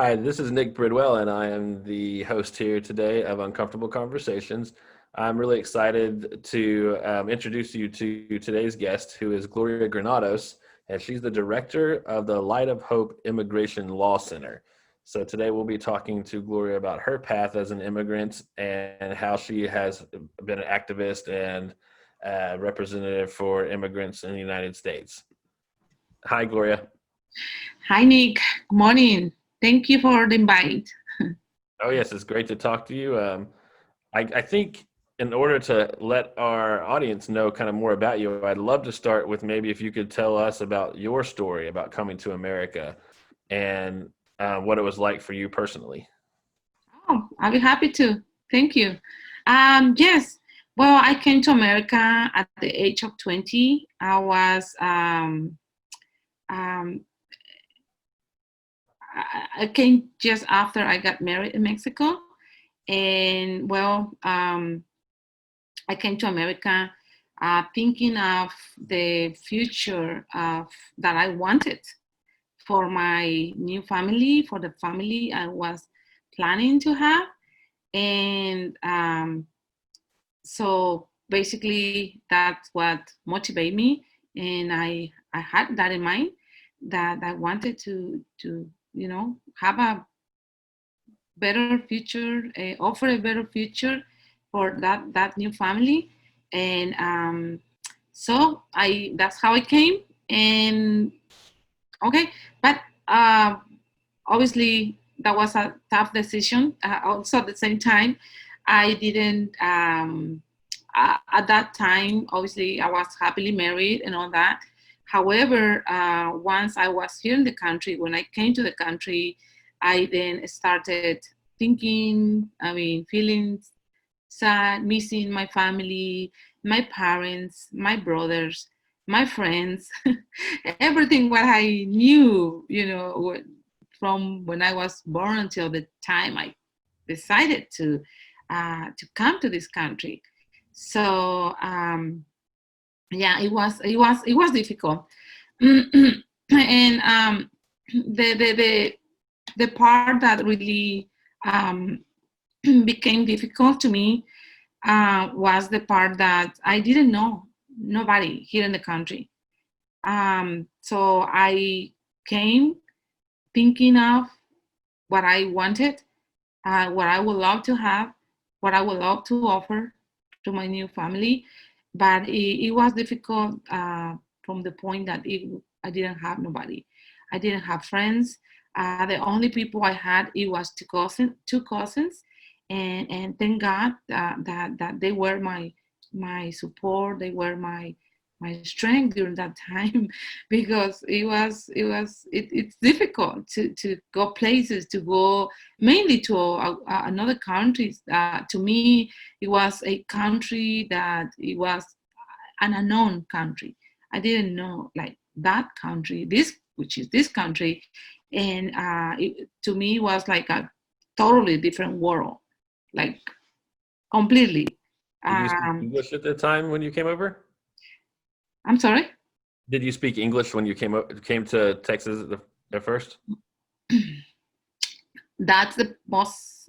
Hi, this is Nick Bridwell, and I am the host here today of Uncomfortable Conversations. I'm really excited to introduce you to today's guest, who is Gloria Granados, and she's the director of the Light of Hope Immigration Law Center. So today we'll be talking to Gloria about her path as an immigrant and how she has been an activist and representative for immigrants in the United States. Hi, Gloria. Hi, Nick. Good morning. Thank you for the invite. Oh, yes, it's great to talk to you. I think in order to let our audience know kind of more about you, I'd love to start with maybe if you could tell us about your story about coming to America and what it was like for you personally. Oh, I'll be happy to. Thank you. Yes. Well, I came to America at the age of 20. Um, I came just after I got married in Mexico. And well, I came to America thinking of the future that I wanted for my new family, for the family I was planning to have. And so basically, that's what motivated me. And I had that in mind that I wanted to have a better future, offer a better future for that new family. And so I that's how I came. And okay, but obviously that was a tough decision. Also at the same time, I didn't. At that time, obviously, I was happily married and all that. However, once I was here in the country, when I came to the country, I then started thinking. I mean, feeling sad, missing my family, my parents, my brothers, my friends, everything what I knew, from when I was born until the time I decided to come to this country. So yeah, it was difficult, and the part that really um, became difficult to me was the part that I didn't know nobody here in the country. So I came thinking of what I wanted, what I would love to have, what I would love to offer to my new family. But it was difficult from the point that I didn't have nobody. I didn't have friends. The only people I had it was two cousins, and thank God that they were my support. They were my strength during that time because it's difficult to go places, to go mainly to another countries. To me it was a country that it was an unknown country. I didn't know like that country, this which is this country. And to me it was like a totally different world, like completely. Did you speak um, English at the time when you came over? I'm sorry. Did you speak English when you came to Texas at first? That's the most.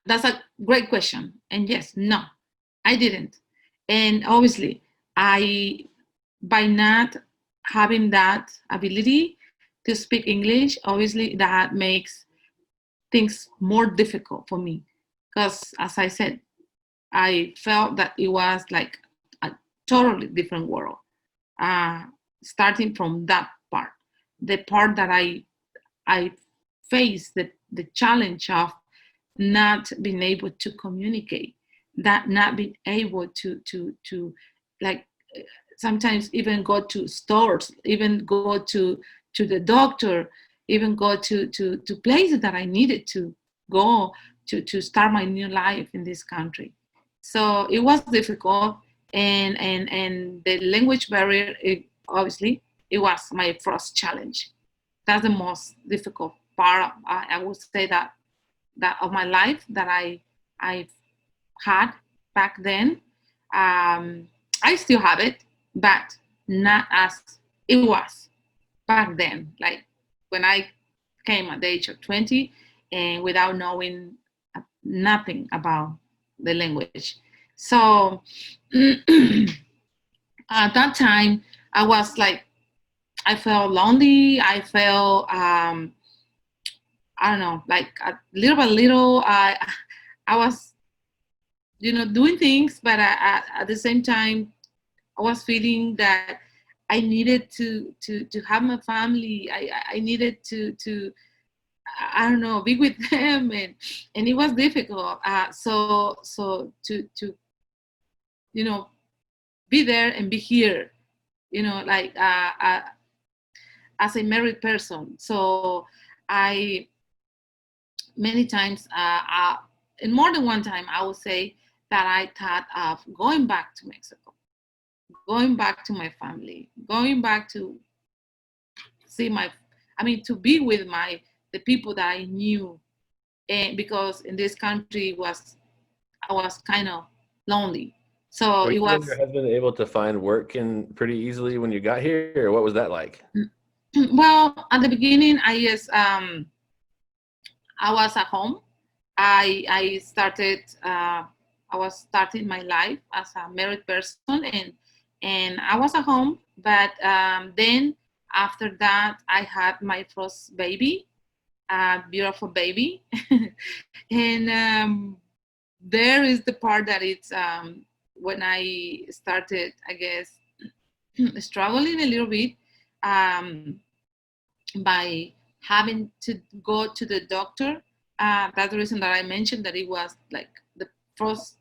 That's a great question. And yes, no, I didn't. And obviously, I by not having that ability to speak English, obviously that makes things more difficult for me. Because as I said, I felt that it was like a totally different world. Uh, Starting from that part, the part that I face the challenge of not being able to communicate, that not being able to like sometimes even go to stores, even go to the doctor, even go to places that I needed to go to start my new life in this country. So it was difficult, and the language barrier, obviously it was my first challenge. That's the most difficult part. I would say that of my life that I had back then. I still have it, but not as it was back then. Like when I came at the age of 20 and without knowing nothing about the language. So at that time, I was like, I felt lonely. I felt, I don't know, like a little by little, I was, doing things, but at the same time, I was feeling that I needed to have my family. I needed to I don't know, be with them, and it was difficult. So to be there and be here, like as a married person. So I many times, and more than one time, I would say that I thought of going back to Mexico, going back to my family, going back to see to be with the people that I knew, and because in this country I was kind of lonely. So Were it you and was your husband able to find work in pretty easily when you got here, or what was that like? well at the beginning. I was at home. I started. I was starting my life as a married person, and I was at home. But then after that, I had my first baby, a beautiful baby, and there is the part that it's when I started, I guess, struggling a little bit um, by having to go to the doctor. That's the reason that I mentioned that it was like the first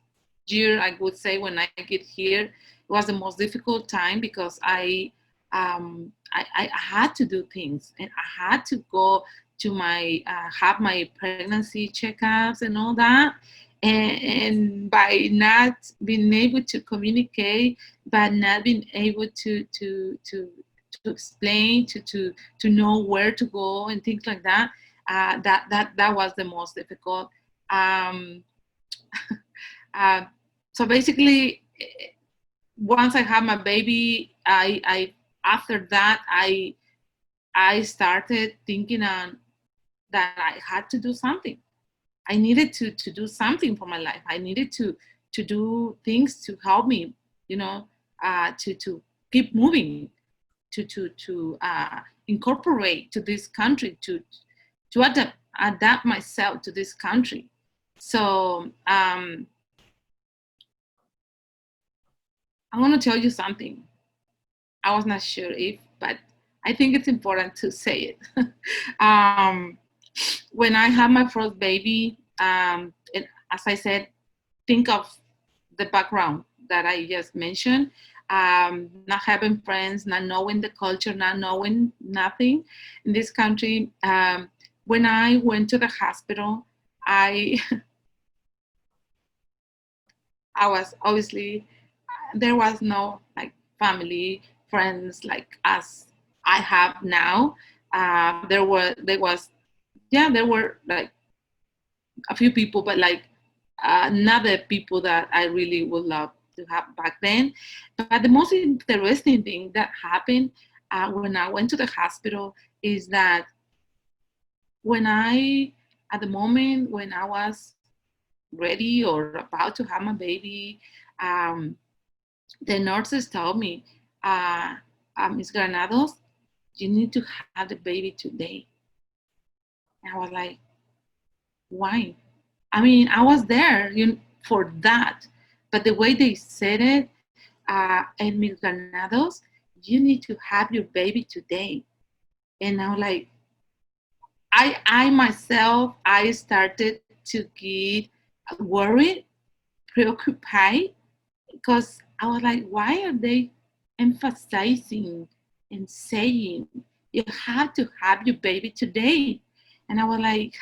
year, I would say, when I get here, it was the most difficult time because I had to do things, and I had to go to have my pregnancy checkups and all that. And by not being able to communicate, but not being able to explain, to know where to go and things like that. That was the most difficult. Um, uh, so basically, once I had my baby, I after that I started thinking on that I had to do something. I needed to do something for my life. I needed to do things to help me, to keep moving, to incorporate to this country, to adapt myself to this country. So I want to tell you something. I was not sure if, but I think it's important to say it. um, when I had my first baby, and as I said, think of the background that I just mentioned. Not having friends, not knowing the culture, not knowing nothing in this country. When I went to the hospital, I I was obviously, there was no like family, friends like as I have now. There was, yeah, there were like a few people, but like not the people that I really would love to have back then. But the most interesting thing that happened when I went to the hospital is that when at the moment when I was ready or about to have my baby, um, the nurses told me, Miss Granados, you need to have the baby today. And I was like, why? I mean, I was there for that. But the way they said it, and Miss Granados, you need to have your baby today. And I'm like, I myself, I started to get worried, preoccupied, because I was like, why are they emphasizing and saying you have to have your baby today? And I was like,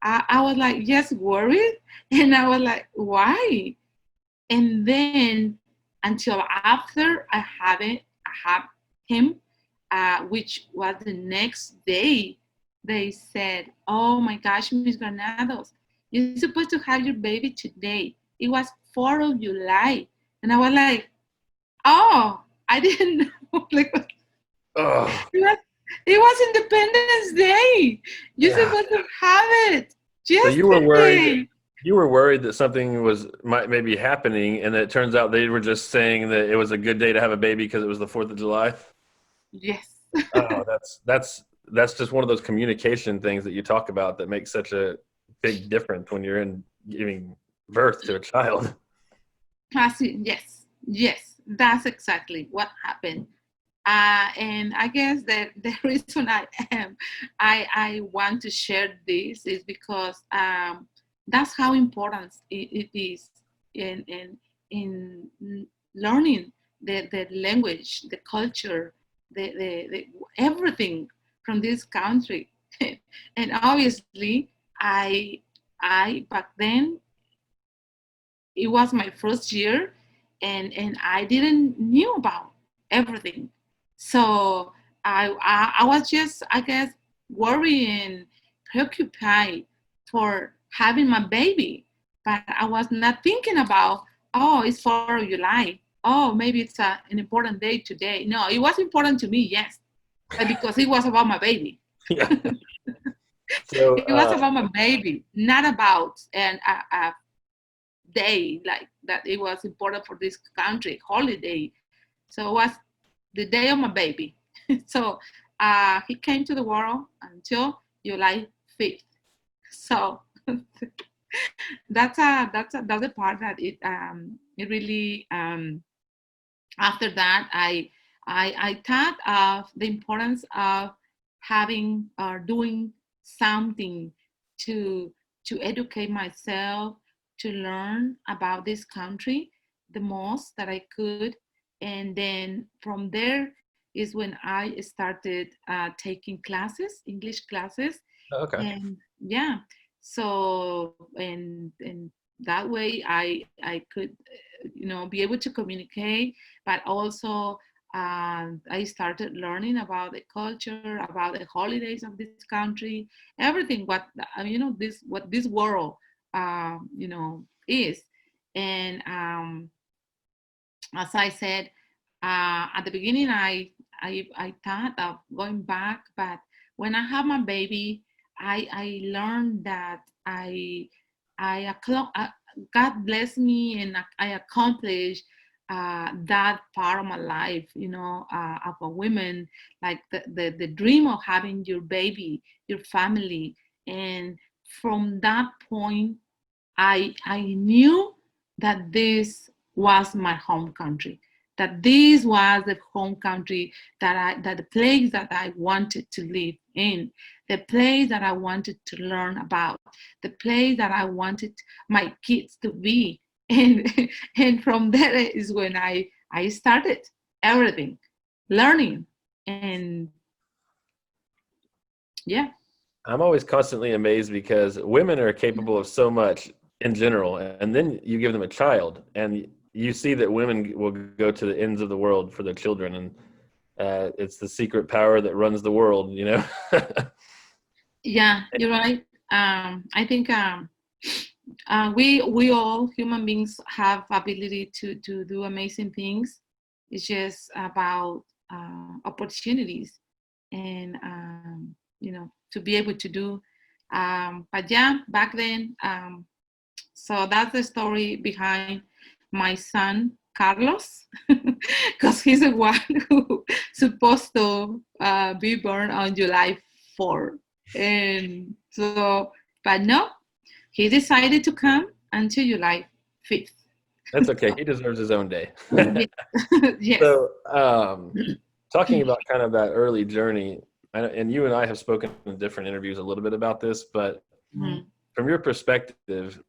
I was like, yes, worried. And I was like, why? And then until after I have him, which was the next day, they said, oh my gosh, Miss Granados, you're supposed to have your baby today. It was 4th of July. And I was like, oh, I didn't know. Like, Oh, it was, It was Independence Day. You're Yeah. supposed to have it So yesterday. you were worried that something was might maybe happening, and it turns out they were just saying that it was a good day to have a baby because it was the 4th of July. Yes. Oh, that's just one of those communication things that you talk about that makes such a big difference when you're in giving birth to a child. Yes, yes, that's exactly what happened. And I guess that the reason I want to share this is because that's how important it is in learning the language, the culture, the everything from this country. And obviously, I I back then it was my first year, and I didn't knew about everything. So I was just, I guess, worrying, preoccupied for having my baby, but I was not thinking about, oh, it's 4th of July. Oh, maybe it's an important day today. No, it was important to me, yes, but because it was about my baby. Yeah. So It was about my baby, not about a day like that. It was important for this country holiday. So it was the day of my baby. So he came to the world until July 5th. So that's the part that it really after that I thought of the importance of having or doing something to educate myself, to learn about this country the most that I could. And then from there is when I started taking classes, English classes. okay. And yeah, so and that way I could be able to communicate, but also I started learning about the culture, about the holidays of this country, everything what this what this world is. And as I said, at the beginning, I thought of going back, but when I had my baby, I learned that God blessed me, and I accomplished that part of my life, of a woman, like the dream of having your baby, your family. And from that point, I knew that this was my home country, that this was the home country that the place that I wanted to live in, the place that I wanted to learn about, the place that I wanted my kids to be. And and from there is when I started everything, learning. And yeah. I'm always constantly amazed because women are capable of so much in general, and then you give them a child, and you see that women will go to the ends of the world for their children, and it's the secret power that runs the world, you know? Yeah, you're right. I think we all human beings have ability to do amazing things. It's just about opportunities, and to be able to do. But yeah, back then, so that's the story behind my son Carlos, because he's the one who supposed to be born on July 4th. And so, but no, he decided to come until July 5th. That's okay. He deserves his own day. Yes. Yes. So, talking about kind of that early journey, and you and I have spoken in different interviews a little bit about this, but Mhm. from your perspective,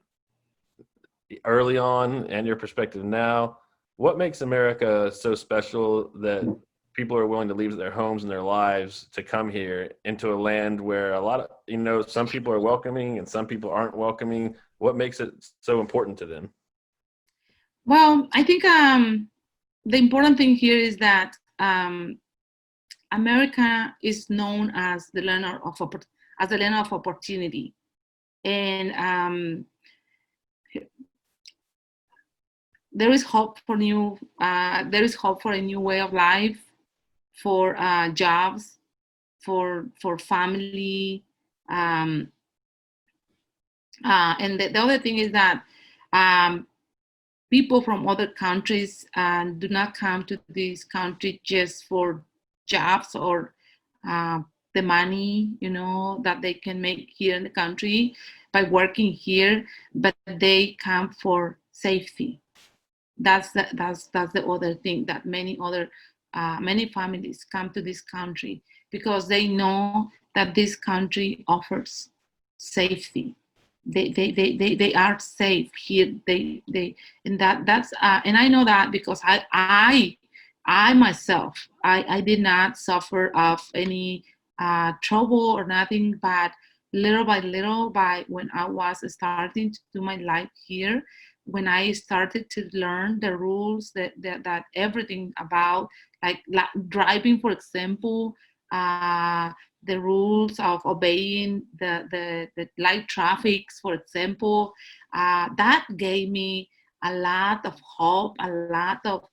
early on and your perspective now, what makes America so special that people are willing to leave their homes and their lives to come here into a land where a lot of, some people are welcoming and some people aren't welcoming? What makes it so important to them? Well, I think the important thing here is that America is known as the land of opportunity, and there is hope for new. There is hope for a new way of life, for jobs, for family. Um, and the other thing is that people from other countries do not come to this country just for jobs or uh, the money, that they can make here in the country by working here, but they come for safety. That's the other thing, that many families come to this country because they know that this country offers safety. They are safe here. They and that's and I know that because I myself, I did not suffer of any trouble or nothing, but little by little, by when I was starting to do my life here, when I started to learn the rules, that everything about, like driving, for example, the rules of obeying the light traffics, for example, that gave me a lot of hope, a lot of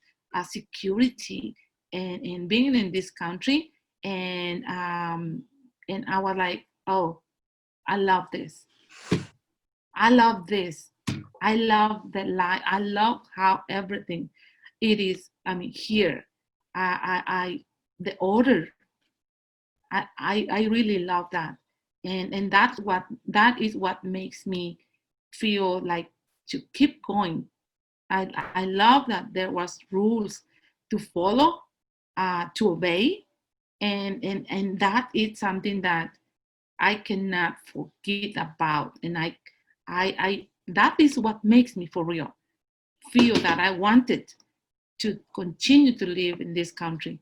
security in being in this country. And I was like, oh, I love this. I love this. I love the life. I love how everything it is. I mean, here, I the order. I really love that, and that is what makes me feel like to keep going. I love that there was rules to follow, to obey, and that is something that I cannot forget about, and I that is what makes me for real feel that I wanted to continue to live in this country,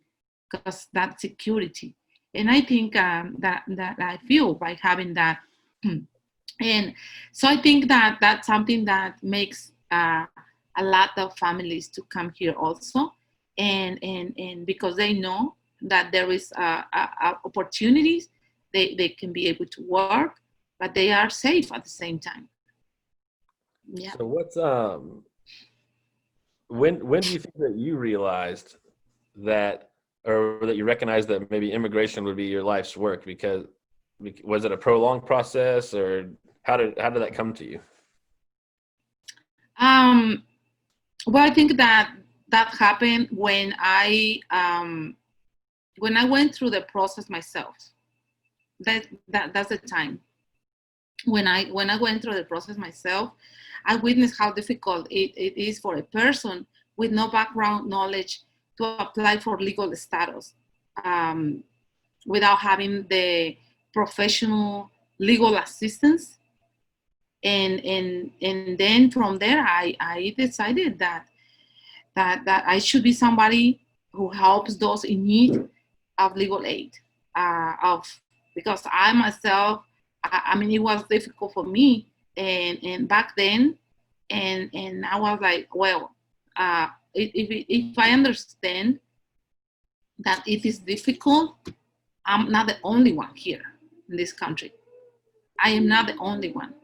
because that security. And I think that I feel by having that. And so I think that that's something that makes a lot of families to come here also, and because they know that there is opportunities, they can be able to work, but they are safe at the same time. Yeah. So what's when do you think that you realized that, or that you recognized that maybe immigration would be your life's work? Because was it a prolonged process, or how did that come to you? Um, well, I think that happened when I went through the process myself. That's the time when I went through the process myself. I witnessed how difficult it is for a person with no background knowledge to apply for legal status, um, without having the professional legal assistance. And then from there, I decided that I should be somebody who helps those in need of legal aid. Of Because I myself, I mean, it was difficult for me, and back then, and I was like, well, if I understand that it is difficult, I'm not the only one here in this country. I am not the only one.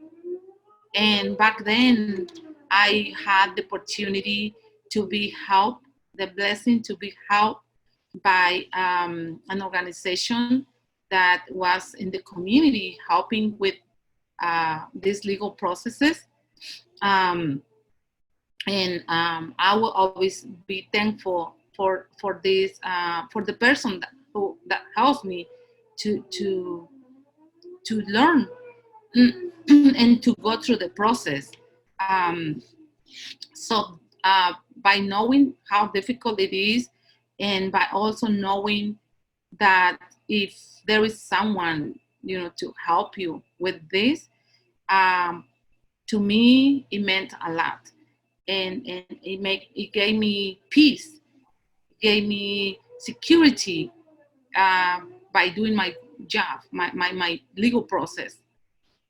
And back then, I had the opportunity to be helped, the blessing to be helped by an organization that was in the community helping with these legal processes. Um, and I will always be thankful for this, for the person that helps me to learn and to go through the process. Um, so by knowing how difficult it is, and by also knowing that if there is someone to help you with this, um, to me it meant a lot, and it gave me peace, gave me security, by doing my job, my legal process,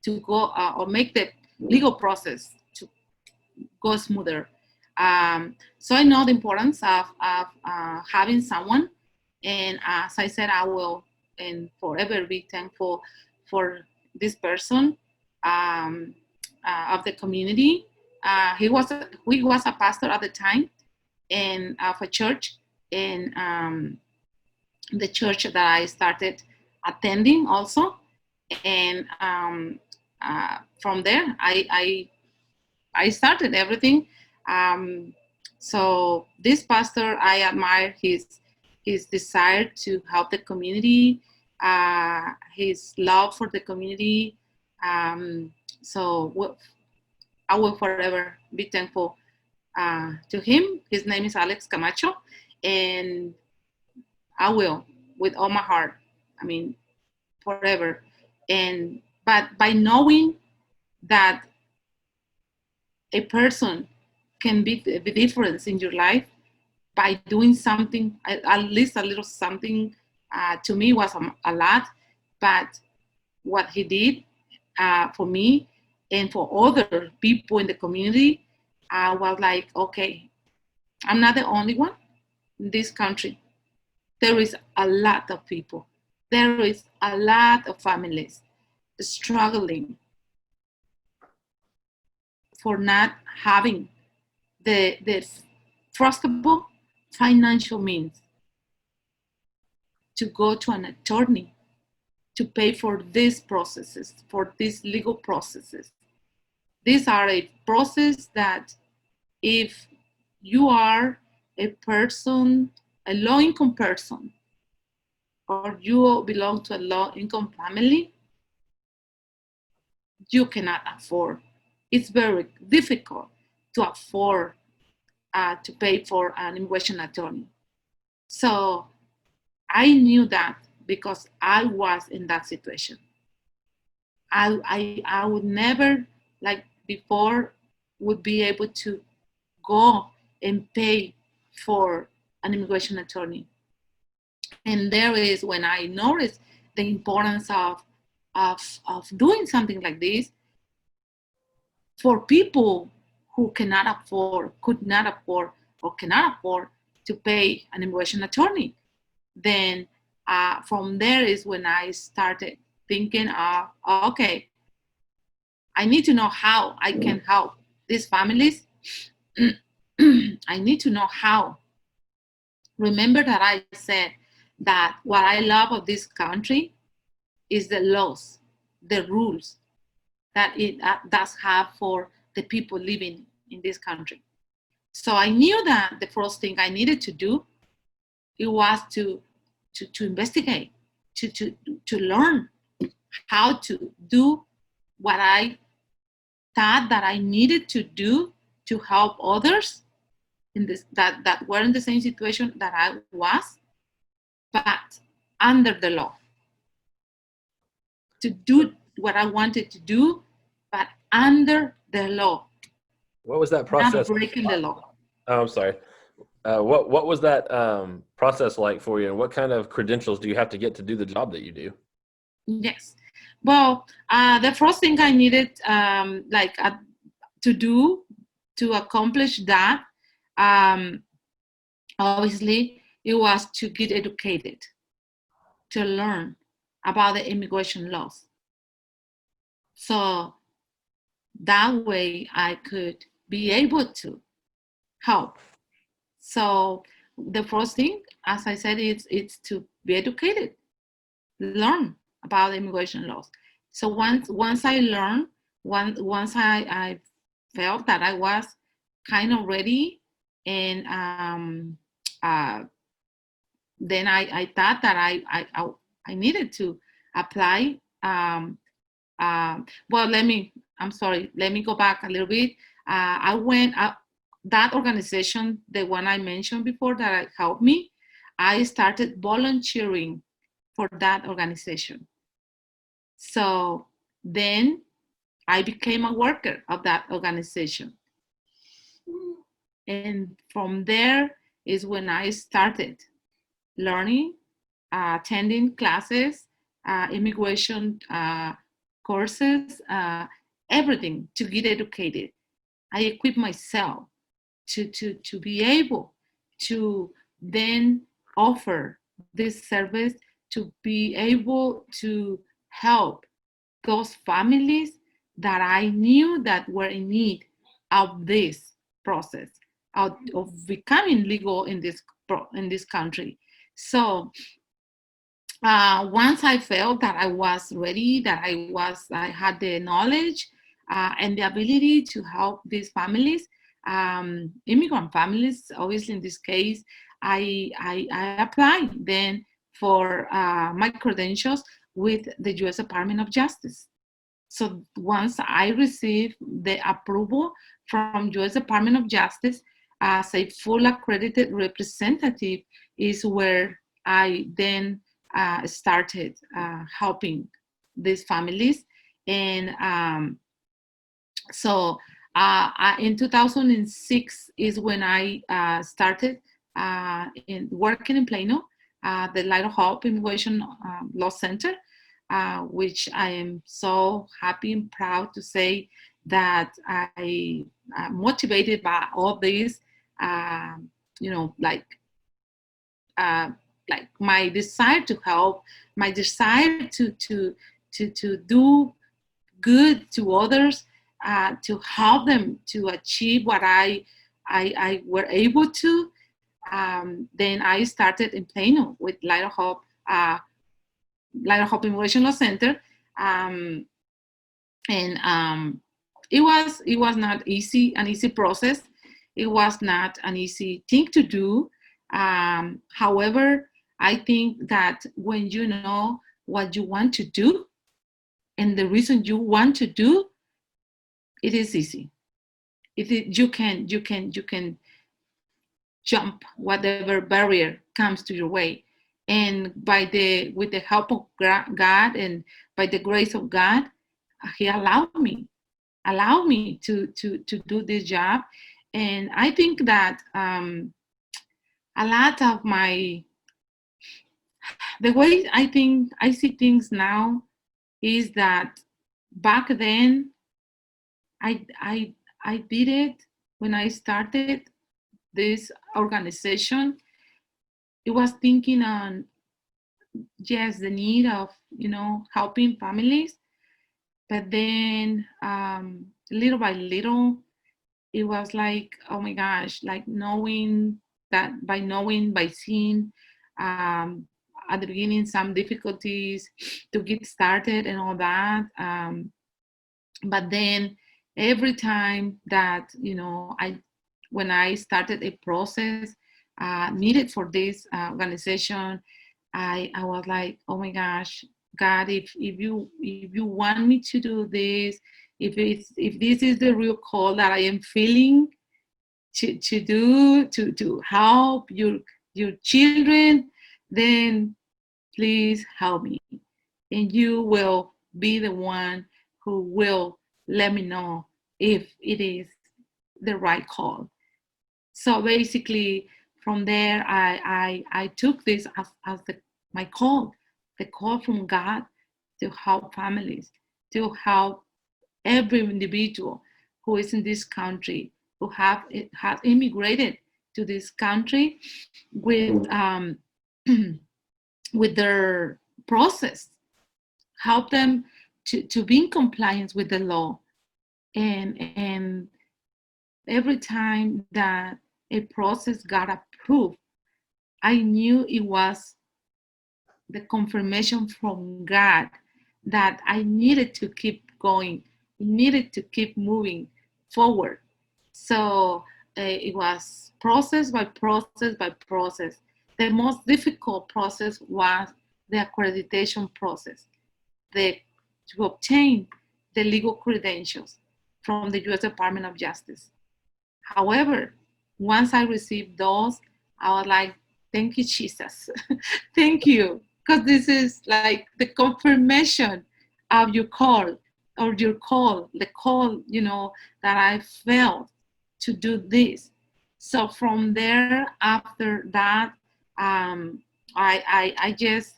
to go or make the legal process to go smoother. So I know the importance of having someone, and as I said, I will and forever be thankful for this person, um, of the community. He was a pastor at the time, and of a church, and the church that I started attending also. And from there, I started everything. Um, so this pastor, I admire his desire to help the community, his love for the community. So I will forever be thankful to him. His name is Alex Camacho, and I will with all my heart. I mean, forever. And but by knowing that a person can be the difference in your life by doing something, at least a little something, to me was a lot. But what he did for me and for other people in the community, I was like, okay, I'm not the only one in this country. There is a lot of people. There is a lot of families struggling for not having the first of all, financial means to go to an attorney to pay for these processes, for these legal processes. These are a process that if you are a person, a low income person, or you belong to a low income family, you cannot afford. It's very difficult to afford to pay for an immigration attorney. So I knew that because I was in that situation. I would never, like before, would be able to go and pay for an immigration attorney. And there is when I noticed the importance of doing something like this for people who cannot afford, could not afford, or cannot afford to pay an immigration attorney. Then from there is when I started thinking, okay, I need to know how I can help these families. I need to know how. Remember that I said that what I love of this country is the laws, the rules that it does have for the people living in this country. So I knew that the first thing I needed to do it was to investigate, to learn how to do what I thought that I needed to do to help others in this that were in the same situation that I was, but under the law. To do what I wanted to do, but under the law. What was that Not process? breaking the law. Oh, I'm sorry. What was that process like for you, and what kind of credentials do you have to get to do the job that you do? Yes. Well, the first thing I needed, to do to accomplish that, um, obviously, it was to get educated, to learn about the immigration laws. So that way I could be able to help. So the first thing, as I said, it's to be educated, learn about immigration laws. So once I learned, once I felt that I was kind of ready, and uh, then I thought that I needed to apply. Well, I'm sorry, let me go back a little bit. I went, that organization, the one I mentioned before that helped me, I started volunteering for that organization. So then I became a worker of that organization. And from there is when I started learning, attending classes, immigration courses, everything to get educated. I equip myself to be able to then offer this service, to be able to help those families that I knew that were in need of this process of becoming legal in this country. So Once I felt that I was ready, that I had the knowledge and the ability to help these families, immigrant families. Obviously, in this case, I applied then for my credentials with the U.S. Department of Justice. So once I received the approval from U.S. Department of Justice as a full accredited representative is where I then started helping these families. And so in 2006 is when I started working in Plano, the Light of Hope Immigration Law Center, which I am so happy and proud to say that I motivated by all this, uh, you know, uh, like my desire to help, my desire to do good to others, to help them to achieve what I were able to. Then I started in Plano with Light of Hope Immigration Law Center, um, and it was not an easy process. It was not an easy thing to do. However, I think that when you know what you want to do and the reason you want to do, it is easy. You can jump whatever barrier comes to your way, and with the help of God and by the grace of God, He allowed me to do this job. And I think that a lot of the way I think I see things now is that back then I did it when I started this organization. It was thinking on, yes, the need of, helping families, but then little by little it was like, oh my gosh, like knowing by seeing, um, at the beginning some difficulties to get started and all that, but then every time that, when I started a process needed for this organization, I was like, oh my gosh, God, if you want me to do this, if this is the real call that I am feeling to do, to help your children, then please help me, and you will be the one who will let me know if it is the right call. So basically, from there, I took this as my call, the call from God to help families, to help every individual who is in this country, who has immigrated to this country with with their process, help them to be in compliance with the law. And every time that a process got approved, I knew it was the confirmation from God that I needed to keep going, needed to keep moving forward. So it was process by process by process. The most difficult process was the accreditation process, to obtain the legal credentials from the U.S. Department of Justice. However, once I received those, I was like, thank you, Jesus. Thank you. Because this is like the confirmation of your call, or the call, that I felt to do this. So from there, after that, I just,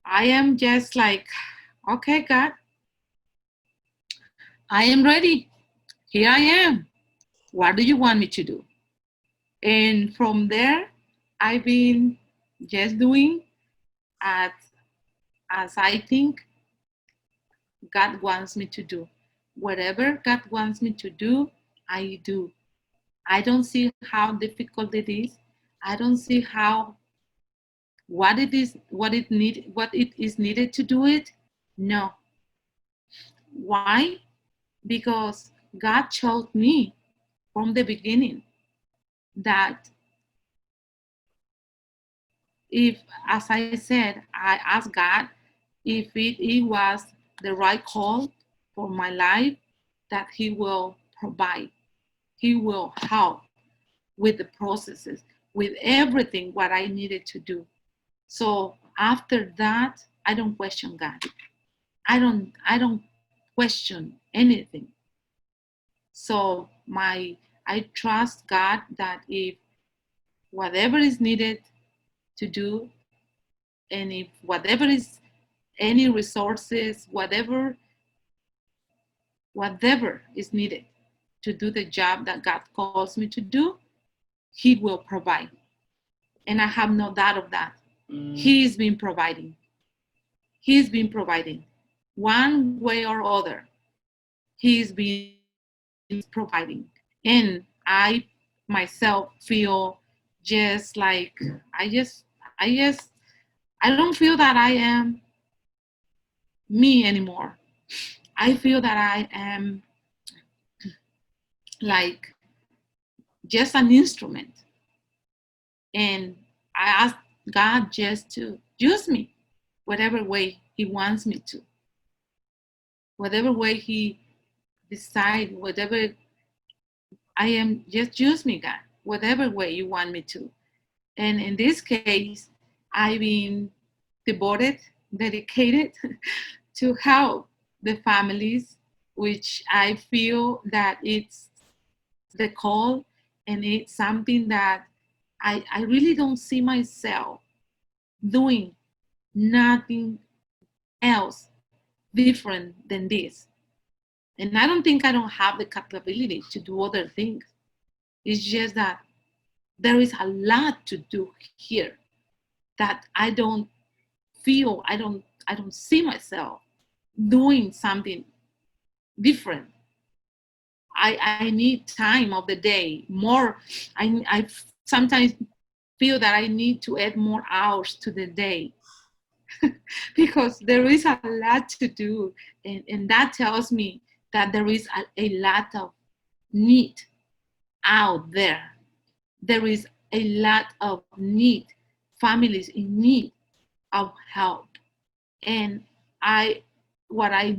I am just like, okay, God, I am ready. Here I am. What do you want me to do? And from there, I've been just doing as, as I think God wants me to do. Whatever God wants me to do, I do. I don't see how difficult it is. I don't see how what it is needed to do it? No. Why? Because God told me from the beginning that if, as I said, I asked God if it was the right call for my life, that He will provide, He will help with the processes, with everything what I needed to do. So after that, I don't question God. I don't question anything. So I trust God that if whatever is needed to do, and if whatever is any resources, whatever is needed to do the job that God calls me to do, He will provide. And I have no doubt of that. He's been providing. He's been providing. One way or other, He's been providing. And I myself feel just like I just I don't feel that I am me anymore. I feel that I am like just an instrument. And I ask God just to use me whatever way He wants me to, whatever way He decide, whatever I am, just use me, God, whatever way you want me to. And in this case, I've been devoted, dedicated to help the families, which I feel that it's the call, and it's something that I really don't see myself doing nothing else different than this. And I don't think I don't have the capability to do other things. It's just that there is a lot to do here that I don't see myself doing something different. I need time of the day more. I sometimes feel that I need to add more hours to the day because there is a lot to do, and that tells me that there is a lot of need out there. There is a lot of need, families in need of help. And I what I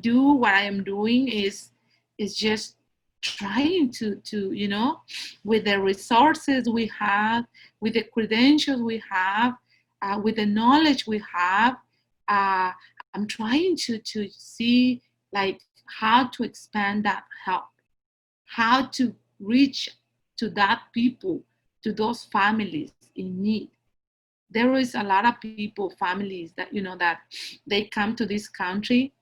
am doing is just trying to with the resources we have, with the credentials we have, with the knowledge we have, uh, I'm trying to see like how to expand that help, how to reach to that people, to those families in need. There is a lot of people, families that that they come to this country,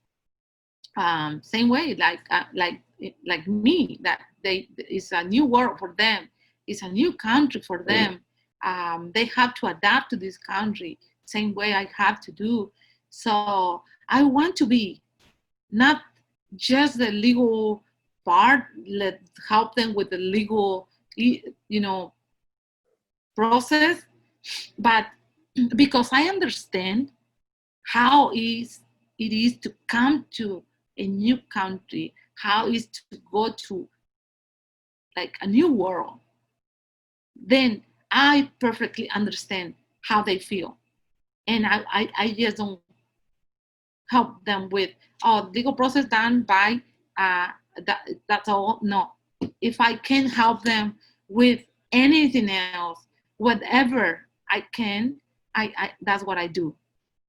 same way like me, that it's a new world for them, it's a new country for them. They have to adapt to this country same way I have to do. So I want to be not just the legal part, let help them with the legal process, but because I understand how it is to come to a new country, how is to go to like a new world, then I perfectly understand how they feel. And I just don't help them with legal process done by uh, that's all. No, if I can help them with anything else, whatever I can, I that's what I do.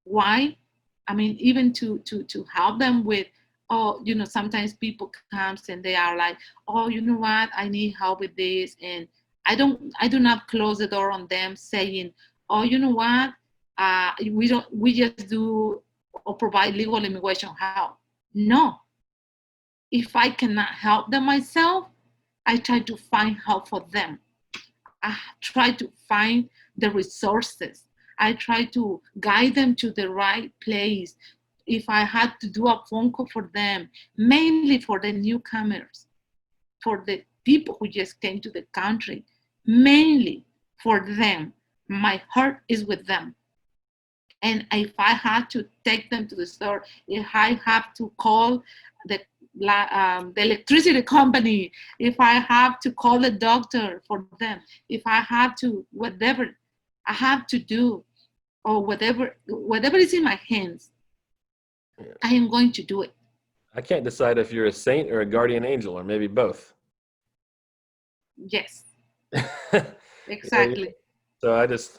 Why? I mean, even to help them with, sometimes people comes and they are like, oh, you know what, I need help with this, and I do not close the door on them saying, oh, you know what, we just do or provide legal immigration help. No, if I cannot help them myself, I try to find help for them. I try to find the resources. I try to guide them to the right place. If I had to do a phone call for them, mainly for the newcomers, for the people who just came to the country, mainly for them, my heart is with them. And if I had to take them to the store, if I have to call the the electricity company, if I have to call the doctor for them, if I have to whatever I have to do, or whatever is in my hands, Yeah. I am going to do it. I can't decide if you're a saint or a guardian angel, or maybe both. Yes, Yeah, exactly. so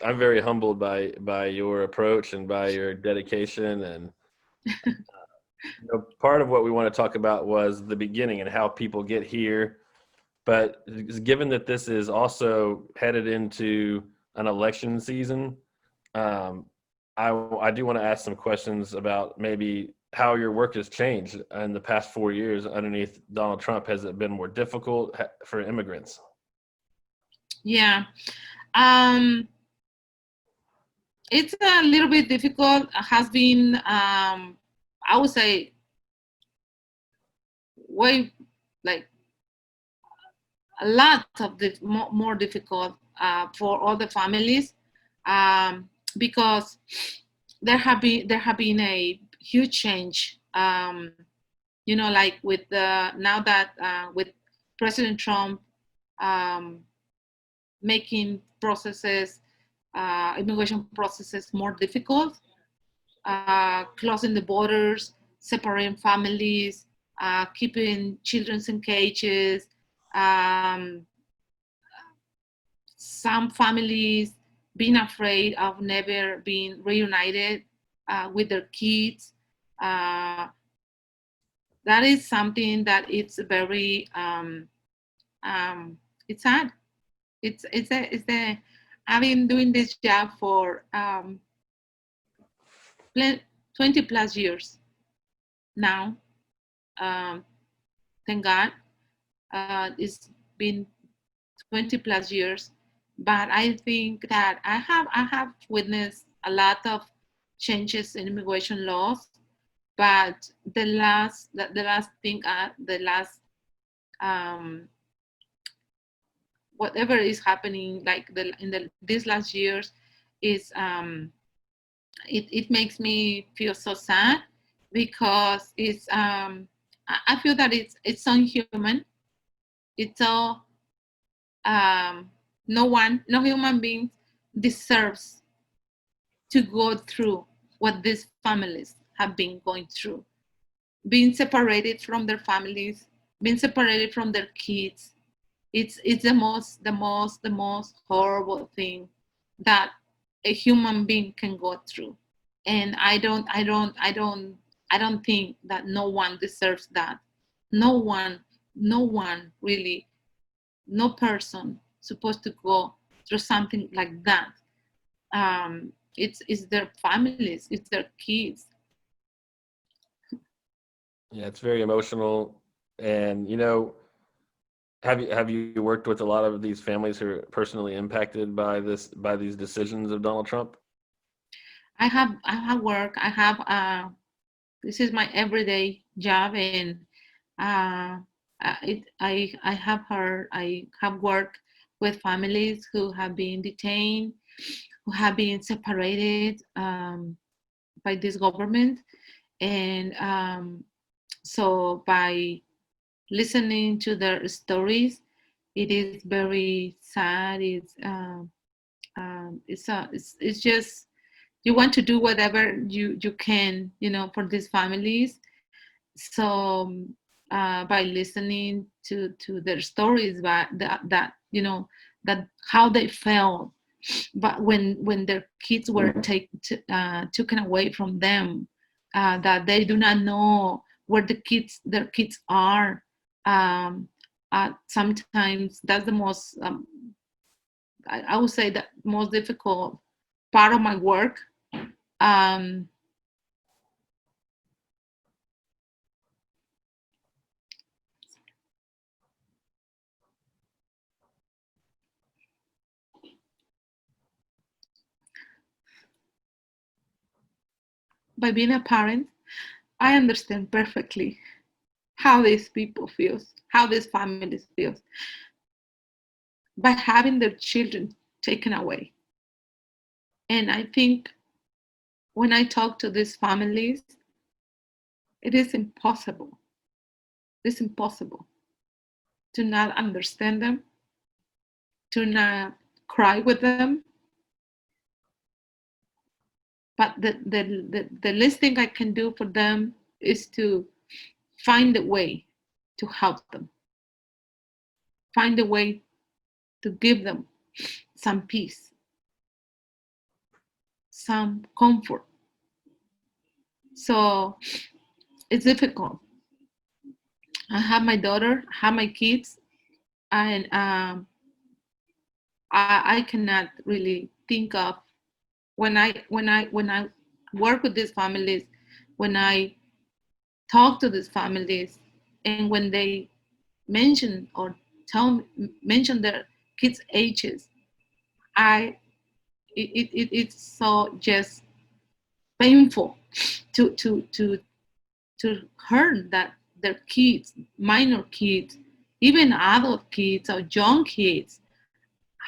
I'm very humbled by your approach and by your dedication. And part of what we want to talk about was the beginning and how people get here. But given that this is also headed into an election season, um, I do want to ask some questions about maybe how your work has changed in the past 4 years underneath Donald Trump. Has it been more difficult for immigrants? Yeah. Um, it's a little bit difficult. Has been, I would say, way like a lot of the more difficult for all the families, um, because there have been a huge change. Like with the now that with President Trump um, making processes, immigration processes more difficult, closing the borders, separating families, keeping children in cages. Um, some families being afraid of never being reunited with their kids. Uh, that is something that it's very it's sad. It's a I've been doing this job for 20 plus years now. Um, thank God, it's been 20 plus years, but I think that I have witnessed a lot of changes in immigration laws. But the last thing, the last um, whatever is happening, like these last years, is it makes me feel so sad, because I feel that it's unhuman. It's so um, no human being deserves to go through what these families have been going through, being separated from their families, being separated from their kids. It's the most horrible thing that a human being can go through. And I don't think that no one deserves that. No one really, no person supposed to go through something like that. It's their families, it's their kids. Yeah, it's very emotional. And have you worked with a lot of these families who are personally impacted by these decisions of Donald Trump? I have work. This is my everyday job. And uh, I have worked with families who have been detained, who have been separated by this government. And so by listening to their stories, it is very sad. It's just, you want to do whatever you can, for these families. So by listening to their stories, but that how they felt, but when their kids were taken away from them, that they do not know where their kids are. um, Sometimes that's the most I would say the most difficult part of my work. um, by being a parent, I understand perfectly how these people feel, how these families feel, by having their children taken away. And I think when I talk to these families, it is impossible. It's impossible to not understand them, to not cry with them. But the least thing I can do for them is to find a way to help them, find a way to give them some peace, some comfort. So it's difficult. I have my daughter, I have my kids, and I cannot really think of when I work with these families, when I talk to these families, and when they mention or mention their kids' ages, I it's so just painful to to to to hear that their kids, minor kids, even adult kids or young kids,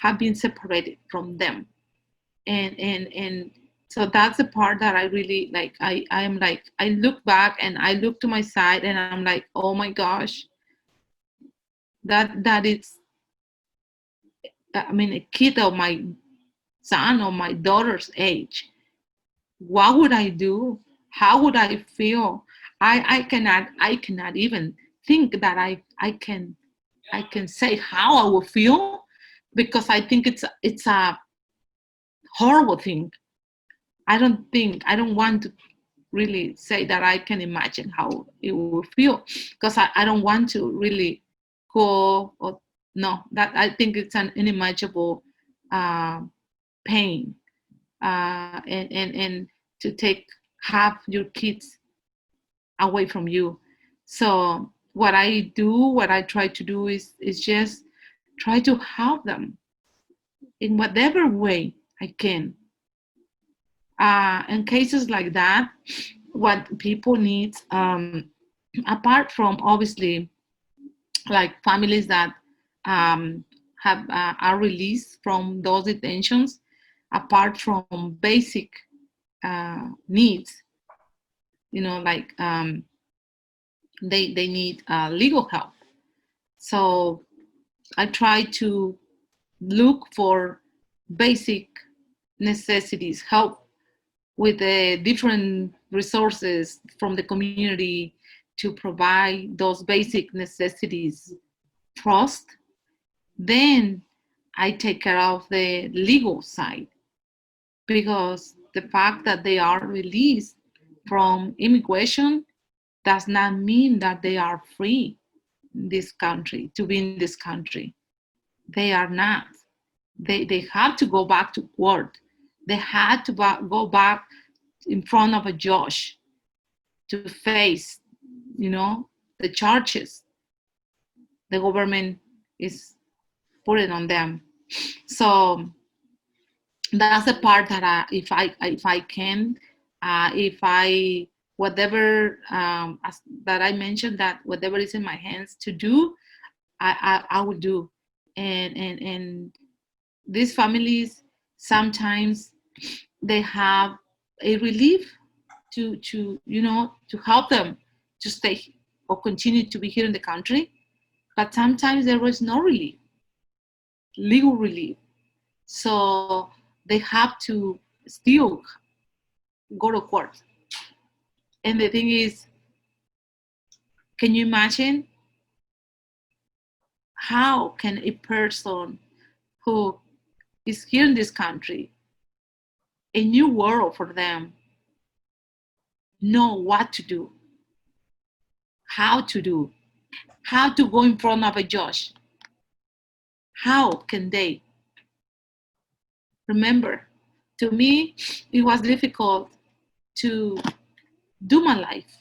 have been separated from them. And so that's the part that I really like. I am like, I look back and I look to my side and I'm like, oh my gosh, that is, I mean, a kid of my son or my daughter's age, what would I do? How would I feel? I cannot even think that I can say how I will feel, because I think it's a horrible thing. I don't want to really say that I can imagine how it will feel, because I don't want to really go, or no, that I think it's an unimaginable uh, pain, and to take half your kids away from you. So what I try to do is just try to help them in whatever way I can. In cases like that, what people need, apart from obviously like families that have are released from those detentions, apart from basic needs, like they need legal help. So I try to look for basic necessities, help with the different resources from the community to provide those basic necessities first. Then I take care of the legal side, because the fact that they are released from immigration does not mean that they are free in this country, to be in this country. They are not. They had to go back to court. They had to go back in front of a judge to face, the charges the government is putting on them. So that's the part that if I can, if I whatever that I mentioned, that whatever is in my hands to do, I will do. And these families sometimes they have a relief to help them to stay or continue to be here in the country, but sometimes there was no relief, legal relief. So they have to still go to court. And the thing is, can you imagine how can a person who is here in this country, a new world for them, know what to do, how to do, how to go in front of a judge? How can they remember? To me, it was difficult to do my life,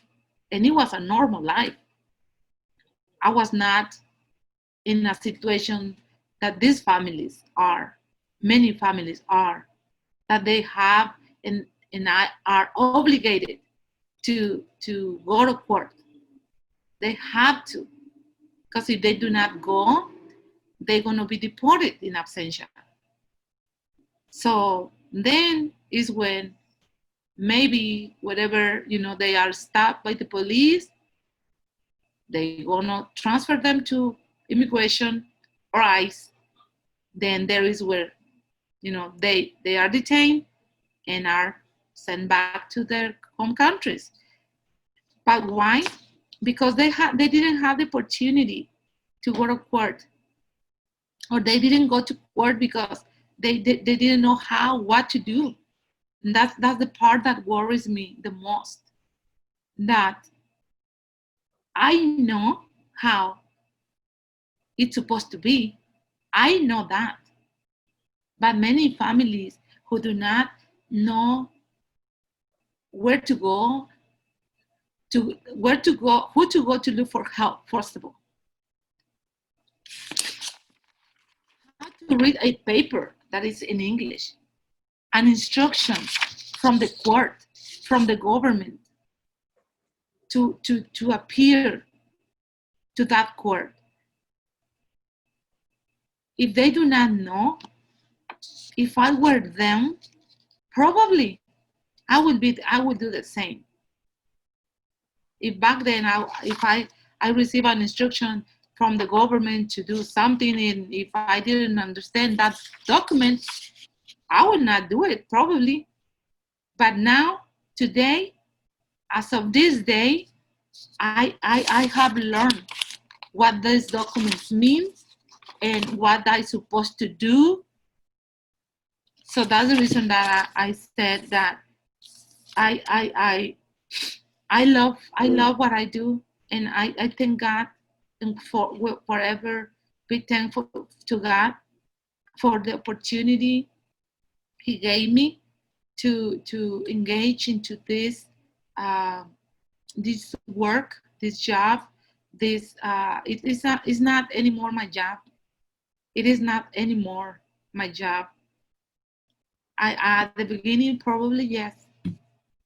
and it was a normal life. I was not in a situation that these families are, many families are, that they have and are obligated to go to court. They have to, because if they do not go, they're going to be deported in absentia. So then is when maybe whatever, they are stopped by the police, they gonna transfer them to immigration or ICE. Then there is where, they are detained and are sent back to their home countries. But why? Because they didn't have the opportunity to go to court, or they didn't go to court because they didn't know what to do. And that's the part that worries me the most. That I know how it's supposed to be. I know that. But many families who do not know where to go, who to go to look for help, first of all. How to read a paper that is in English, an instruction from the court, from the government, to appear to that court. If they do not know, if I were them, probably I would do the same. If back then if I receive an instruction from the government to do something, and if I didn't understand that document, I would not do it probably. But now, today, as of this day, I have learned what these documents mean and what I'm supposed to do. So that's the reason that I said that I love what I do, and I thank God, and will forever be thankful to God for the opportunity He gave me to engage into this this work, this job. It's not anymore my job. It is not anymore my job. At the beginning, probably yes,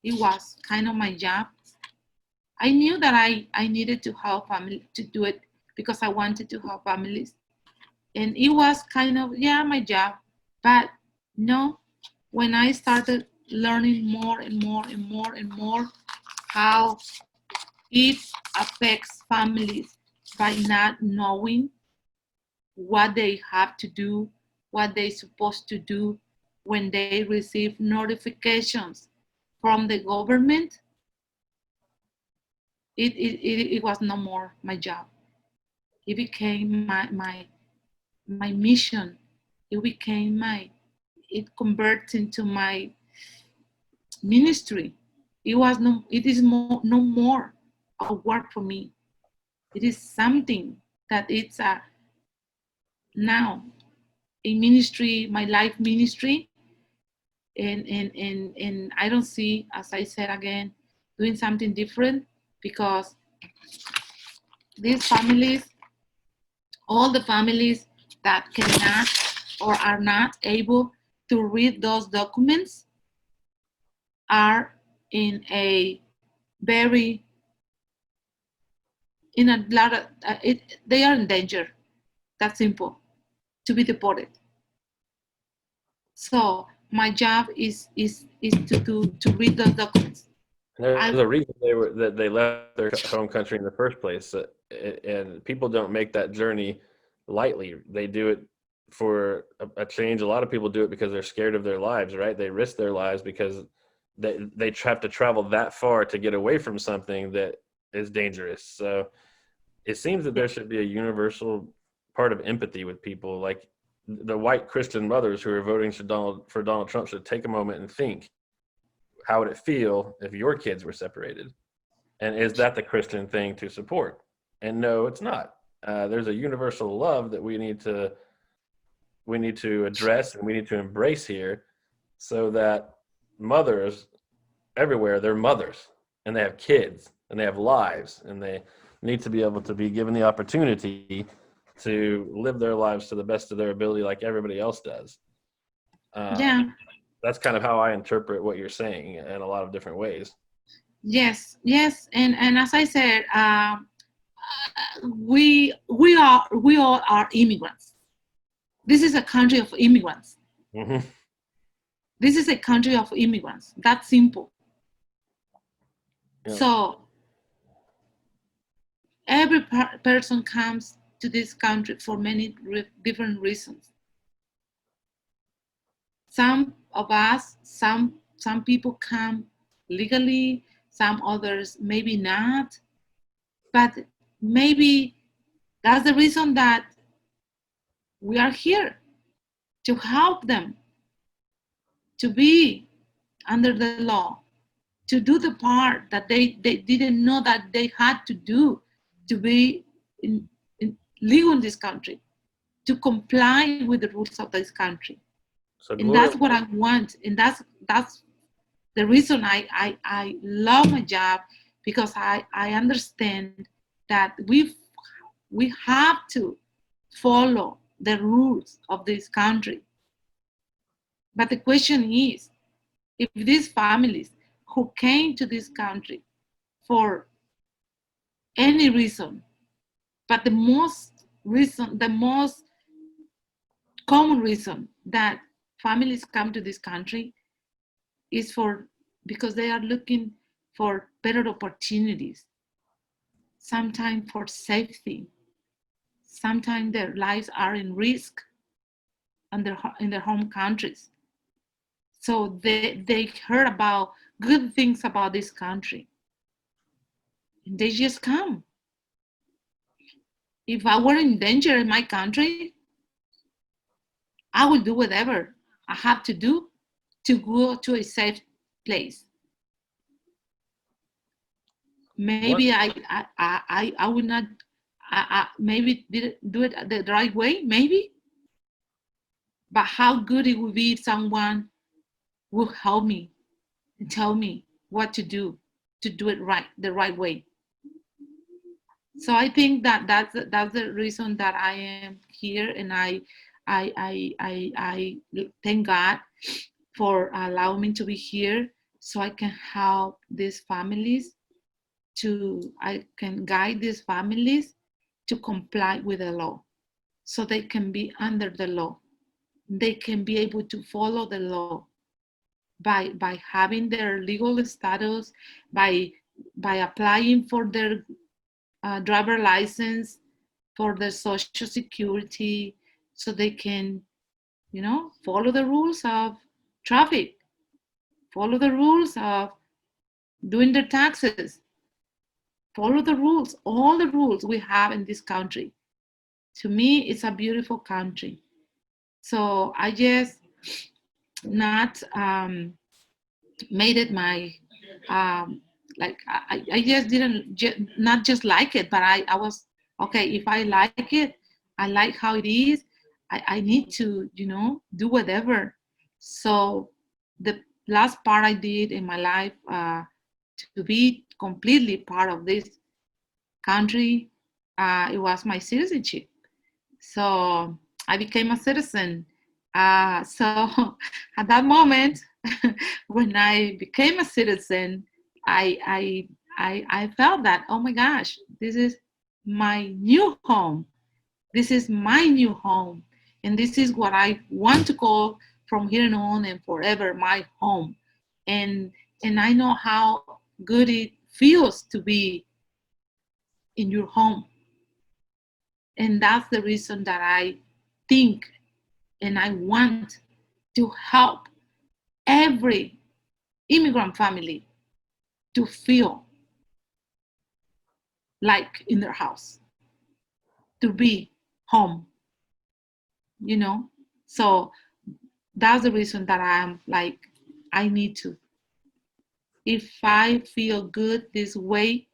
it was kind of my job. I knew that I needed to help family to do it because I wanted to help families. And it was kind of, my job. But no, when I started learning more and more and more and more how it affects families by not knowing what they have to do, what they're supposed to do when they receive notifications from the government, it was no more my job. It became my mission. It converts into my ministry. It is no more a work for me. It is something that it's now a ministry, my life ministry. And I don't see, as I said again, doing something different, because these families, all the families that cannot or are not able to read those documents, are in a lot of, they are in danger. That's simple, to be deported. So my job is to read those documents. And there's a reason they left their home country in the first place, and people don't make that journey lightly. They do it for a change. A lot of people do it because they're scared of their lives, right? They risk their lives because they have to travel that far to get away from something that is dangerous. So it seems that there should be a universal part of empathy with people. Like the white Christian mothers who are voting for Donald Trump should take a moment and think, how would it feel if your kids were separated? And is that the Christian thing to support? And no, it's not. There's a universal love that we need to address and we need to embrace here, so that mothers everywhere, they're mothers and they have kids and they have lives, and they need to be able to be given the opportunity to live their lives to the best of their ability like everybody else does. That's kind of how I interpret what you're saying in a lot of different ways. Yes. And as I said, we all are immigrants. This is a country of immigrants. Mm-hmm. This is a country of immigrants. That's simple. Yeah. So every person comes to this country for many different reasons. Some of us, some people come legally, some others maybe not, but maybe that's the reason that we are here, to help them to be under the law, to do the part that they didn't know that they had to do, to be legal in this country, to comply with the rules of this country. So And that's Gloria, what I want. And that's the reason I love my job, because I understand that we have to follow the rules of this country. But the question is, if these families who came to this country for any reason, but the most common reason that families come to this country is for because they are looking for better opportunities, sometimes for safety, sometimes their lives are in risk in their home countries. So they heard about good things about this country, and they just come. If I were in danger in my country, I will do whatever I have to do to go to a safe place. what Maybe I would not. I maybe didn't do it the right way, maybe. But how good it would be if someone would help me and tell me what to do it right, the right way. So I think that that's the reason that I am here, and I thank God for allowing me to be here, so I can help these families, I can guide these families to comply with the law, so they can be under the law. They can be able to follow the law by having their legal status, by applying for their driver license, for their social security, so they can, follow the rules of traffic, follow the rules of doing their taxes, follow the rules, all the rules we have in this country. To me, it's a beautiful country. So I just not made it my like I just didn't not just like it, but I was okay. If I like it, I like how it is. I need to do whatever. So the last part I did in my life to be completely part of this country, it was my citizenship. So I became a citizen. So at that moment, when I became a citizen, I, I I felt that, oh my gosh, this is my new home. This is my new home, and this is what I want to call from here on and forever my home. And I know how good it feels to be in your home, and that's the reason that I think and I want to help every immigrant family to feel like in their house, to be home, you know? So that's the reason that I'm like, I need to. If I feel good this way,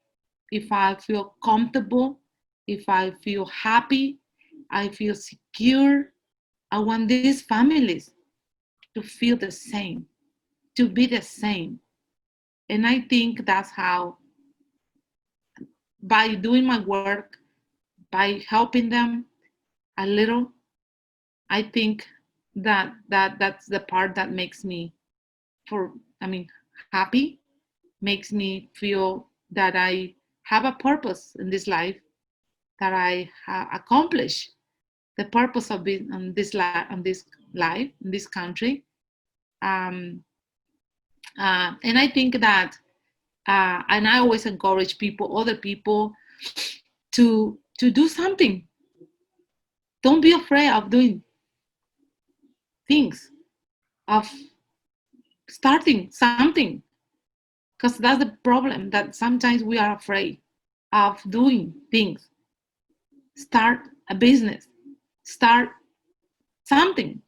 if I feel comfortable, if I feel happy, I feel secure, I want these families to feel the same, to be the same. And I think that's how, by doing my work, by helping them a little, I think that's the part that makes me for I mean happy, makes me feel that I have a purpose in this life, that I accomplish the purpose of being on this life in this country. um, and I think that And I always encourage people, other people, to do something. Don't be afraid of doing things, of starting something, because that's the problem, that sometimes we are afraid of doing things. Start a business, start something,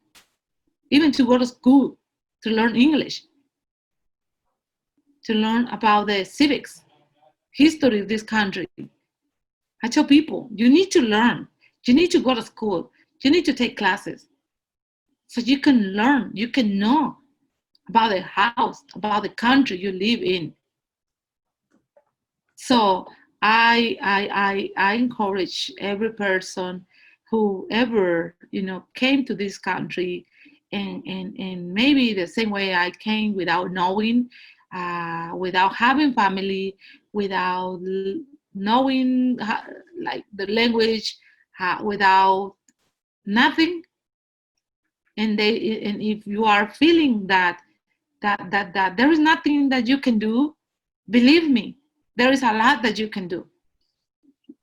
even to go to school, to learn English, to learn about the civics, history of this country. I tell people, you need to learn, you need to go to school, you need to take classes, so you can learn, you can know about the house, about the country you live in. So I encourage every person who ever, came to this country, and maybe the same way I came, without knowing, without having family, without knowing like the language, without nothing. And if you are feeling that there is nothing that you can do, believe me, there is a lot that you can do.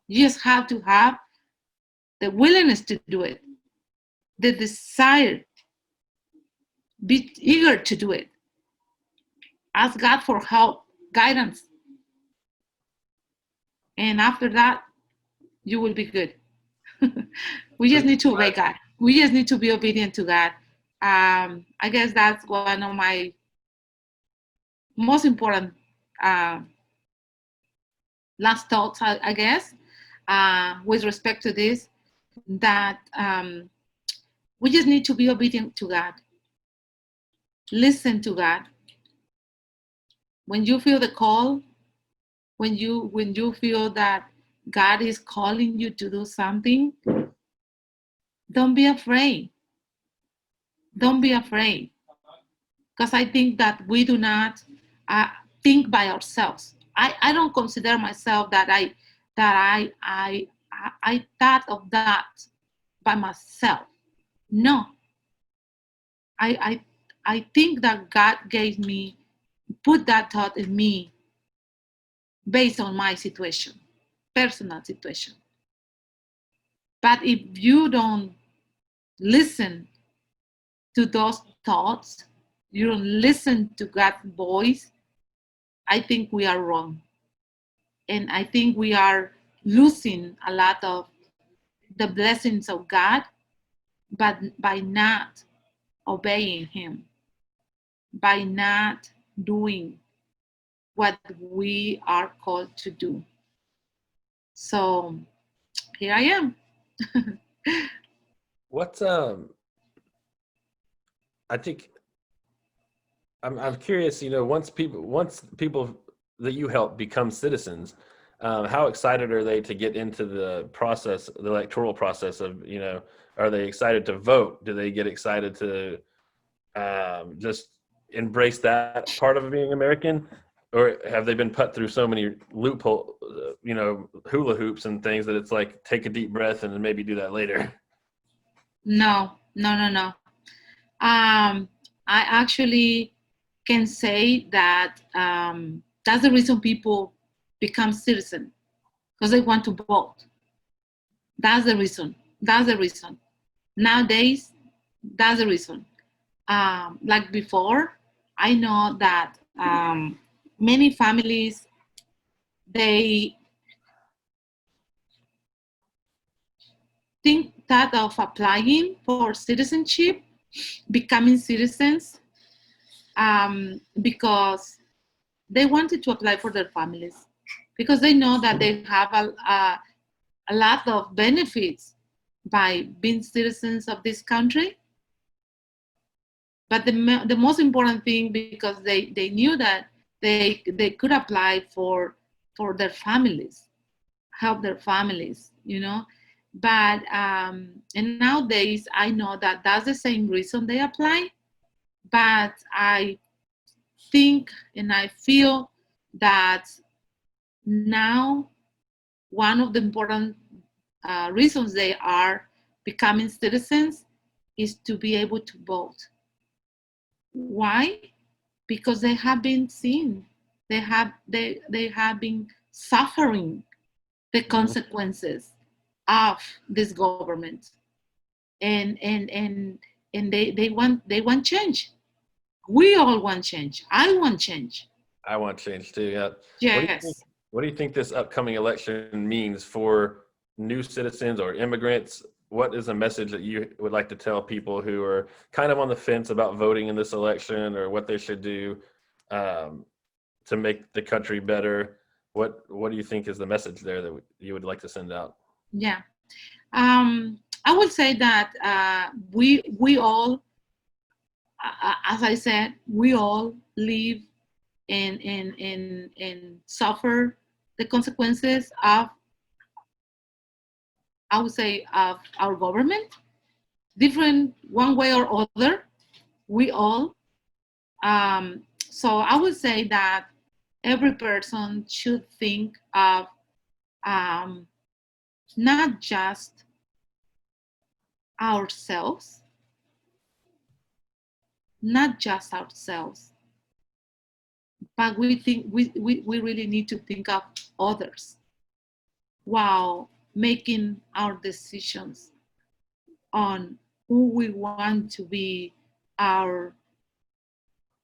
You just have to have the willingness to do it, the desire, be eager to do it. Ask God for help, guidance, and after that, you will be good. We just need to obey God. We just need to be obedient to God. I guess that's one of my most important uh, last thoughts, I guess, with respect to this, that we just need to be obedient to God. Listen to God. When you feel the call, when you feel that God is calling you to do something, don't be afraid. Don't be afraid. Because I think that we do not uh, think by ourselves. I don't consider myself that I thought of that by myself. No, I I think that God gave me, put that thought in me based on my situation, personal situation. But if you don't listen to those thoughts, you don't listen to God's voice, I think we are wrong. And I think we are losing a lot of the blessings of God, but by not obeying Him, by not doing what we are called to do. So here I am. What's I think I'm curious. Once people that you help become citizens, how excited are they to get into the process, the electoral process of, are they excited to vote? Do they get excited to just embrace that part of being American, or have they been put through so many loophole, hula hoops and things that it's like take a deep breath and then maybe do that later? No, no, no, no. I actually can say that that's the reason people become citizen, because they want to vote. That's the reason. That's the reason. Nowadays, that's the reason. Like before, I know that many families, they think that of applying for citizenship, becoming citizens, because they wanted to apply for their families, because they know that they have a lot of benefits by being citizens of this country. But the most important thing, because they knew that they could apply for their families, help their families, But and nowadays I know that that's the same reason they apply. But I think and I feel that now one of the important reasons they are becoming citizens is to be able to vote. Why? Because they have been seen. they have been suffering the Mhm. consequences of this government, and they want change. We all want change. I want change. I want change too. Yeah. What do you think? Yes. What do you think this upcoming election means for new citizens or immigrants? What is a message that you would like to tell people who are kind of on the fence about voting in this election, or what they should do um, to make the country better? What do you think is the message there that you would like to send out? Yeah. I would say that we all, as I said, we all live and suffer the consequences of, I would say, of our government, different one way or other. We all. So I would say that every person should think of um, not just ourselves, not just ourselves, but we think we really need to think of others while making our decisions on who we want to be our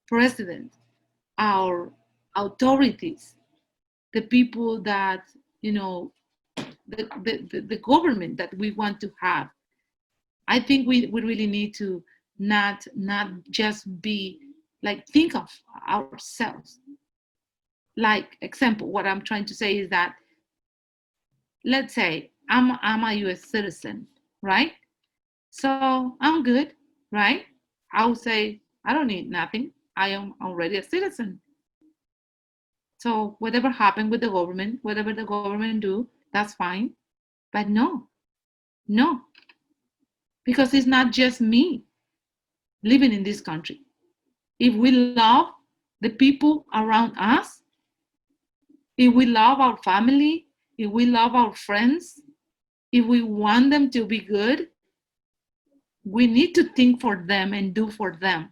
president, our authorities, the people that, you know, the government that we want to have. I think we really need to not just be like think of ourselves. Like example, what I'm trying to say is that, let's say I'm a US citizen, right? So I'm good, right? I would say I don't need nothing. I am already a citizen. So whatever happened with the government, whatever the government do, that's fine. But no, because it's not just me living in this country. If we love the people around us, if we love our family, if we love our friends, if we want them to be good, we need to think for them and do for them.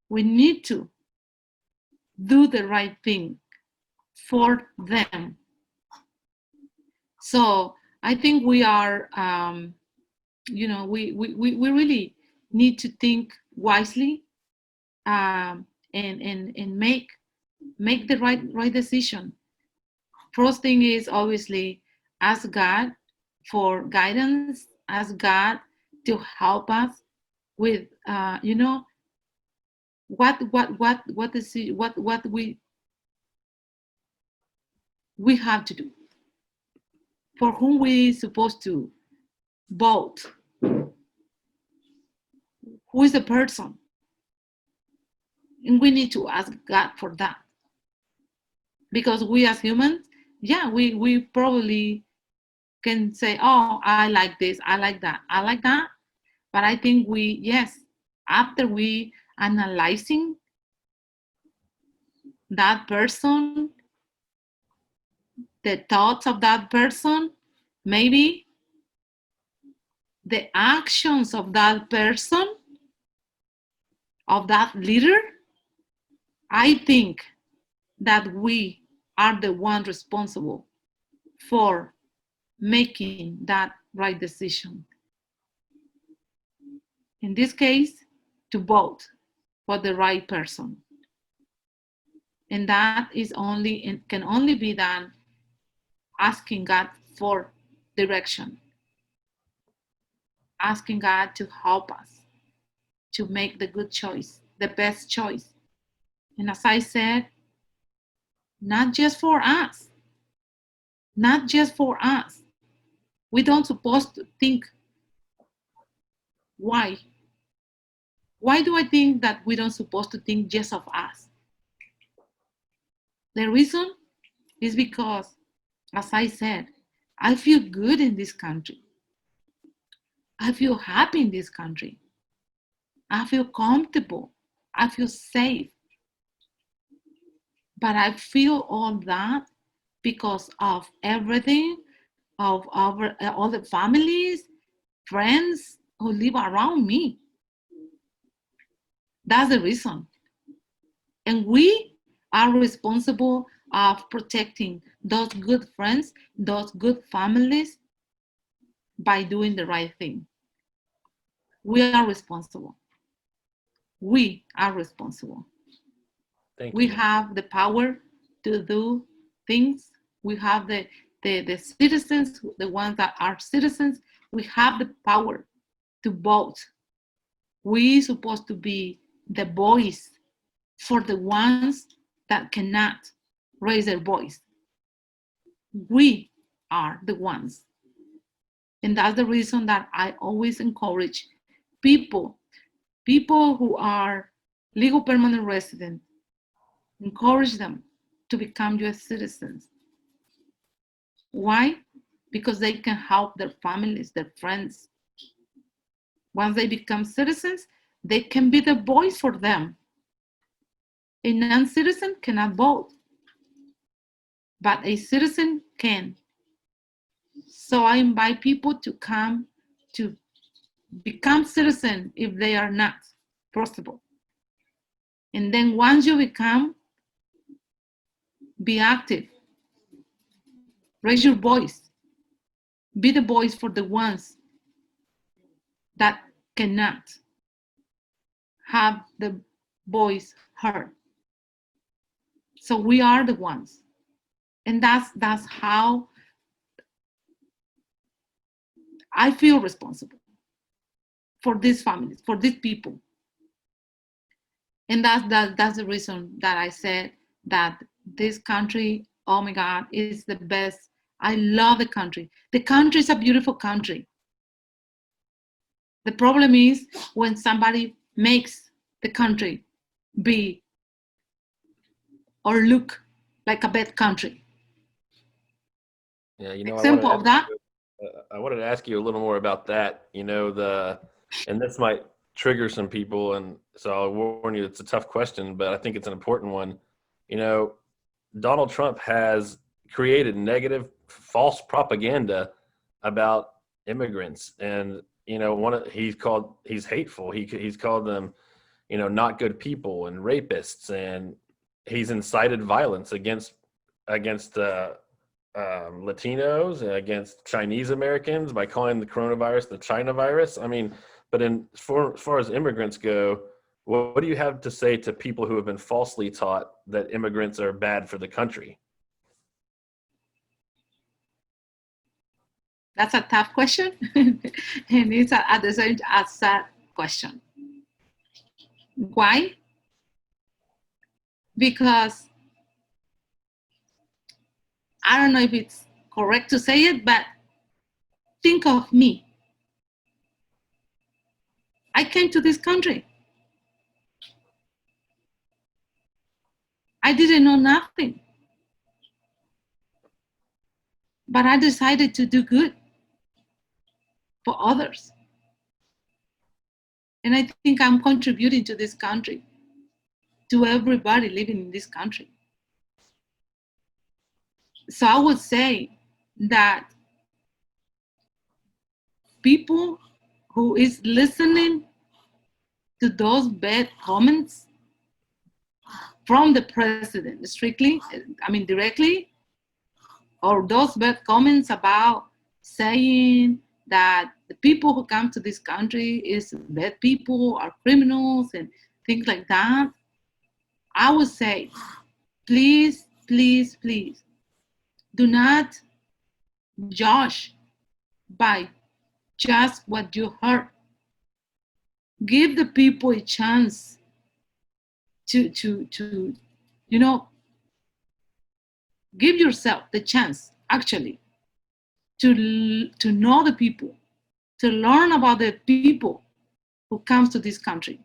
We need to do the right thing for them. So I think we are, we really need to think wisely, and make the right decision. First thing is obviously ask God for guidance, ask God to help us with, what is what we have to do, for whom we supposed to vote, who is the person, and we need to ask God for that, because we as humans, yeah, we probably can say, oh, I like this, I like that, I like that. But I think yes, after we analyzing that person, the thoughts of that person, maybe the actions of that person, of that leader, I think that we are the one responsible for making that right decision. In this case, to vote for the right person. And that is only, and can only be done asking God for direction, asking God to help us to make the good choice, the best choice. And as I said, not just for us, not just for us. We don't supposed to think why. Why do I think that we don't supposed to think just of us? The reason is because, as I said, I feel good in this country. I feel happy in this country. I feel comfortable. I feel safe. But I feel all that because of everything, of all the families, friends who live around me. That's the reason. And we are responsible of protecting those good friends, those good families by doing the right thing. We are responsible. We are responsible. Thank We you. have the power to do things. We have the citizens, the ones that are citizens, we have the power to vote. We supposed to be the voice for the ones that cannot raise their voice. We are the ones. And that's the reason that I always encourage people, people who are legal permanent resident, encourage them to become US citizens. Why? Because they can help their families, their friends. Once they become citizens, they can be the voice for them. A non-citizen cannot vote, but a citizen can. So I invite people to come to become citizen if they are not possible. And then once you become, be active, raise your voice, be the voice for the ones that cannot have the voice heard. So we are the ones. And that's how I feel responsible for these families, for these people. And that's the reason that I said that this country, oh my God, is the best. I love the country. The country is a beautiful country. The problem is when somebody makes the country be or look like a bad country. Yeah, Example of that. I wanted to ask you a little more about that. And this might trigger some people, and so I'll warn you, it's a tough question, but I think it's an important one. You know, Donald Trump has created negative, false propaganda about immigrants, and he's hateful. He's called them, not good people and rapists, and he's incited violence against Latinos, against Chinese Americans by calling the coronavirus the China virus. I mean, but as far as immigrants go, what do you have to say to people who have been falsely taught that immigrants are bad for the country? That's a tough question, and it's at the same a sad question. Why? Because I don't know if it's correct to say it, but think of me. I came to this country. I didn't know nothing, but I decided to do good for others. And I think I'm contributing to this country, to everybody living in this country. So I would say that people who is listening to those bad comments from the president strictly, I mean directly, or those bad comments about saying that the people who come to this country is bad people, are criminals and things like that, I would say, please, please, please, do not judge by just what you heard. Give the people a chance to give yourself the chance actually to know the people, to learn about the people who comes to this country.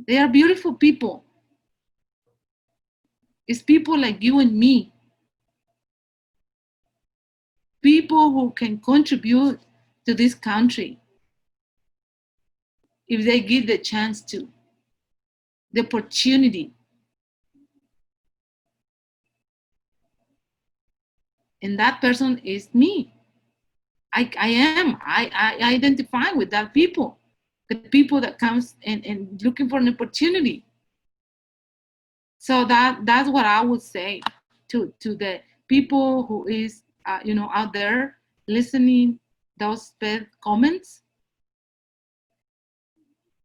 They are beautiful people. It's people like you and me, people who can contribute to this country if they give the chance to, the opportunity. And that person is me. I identify with that people, the people that comes and looking for an opportunity. So that's what I would say to the people who is out there listening those bad comments.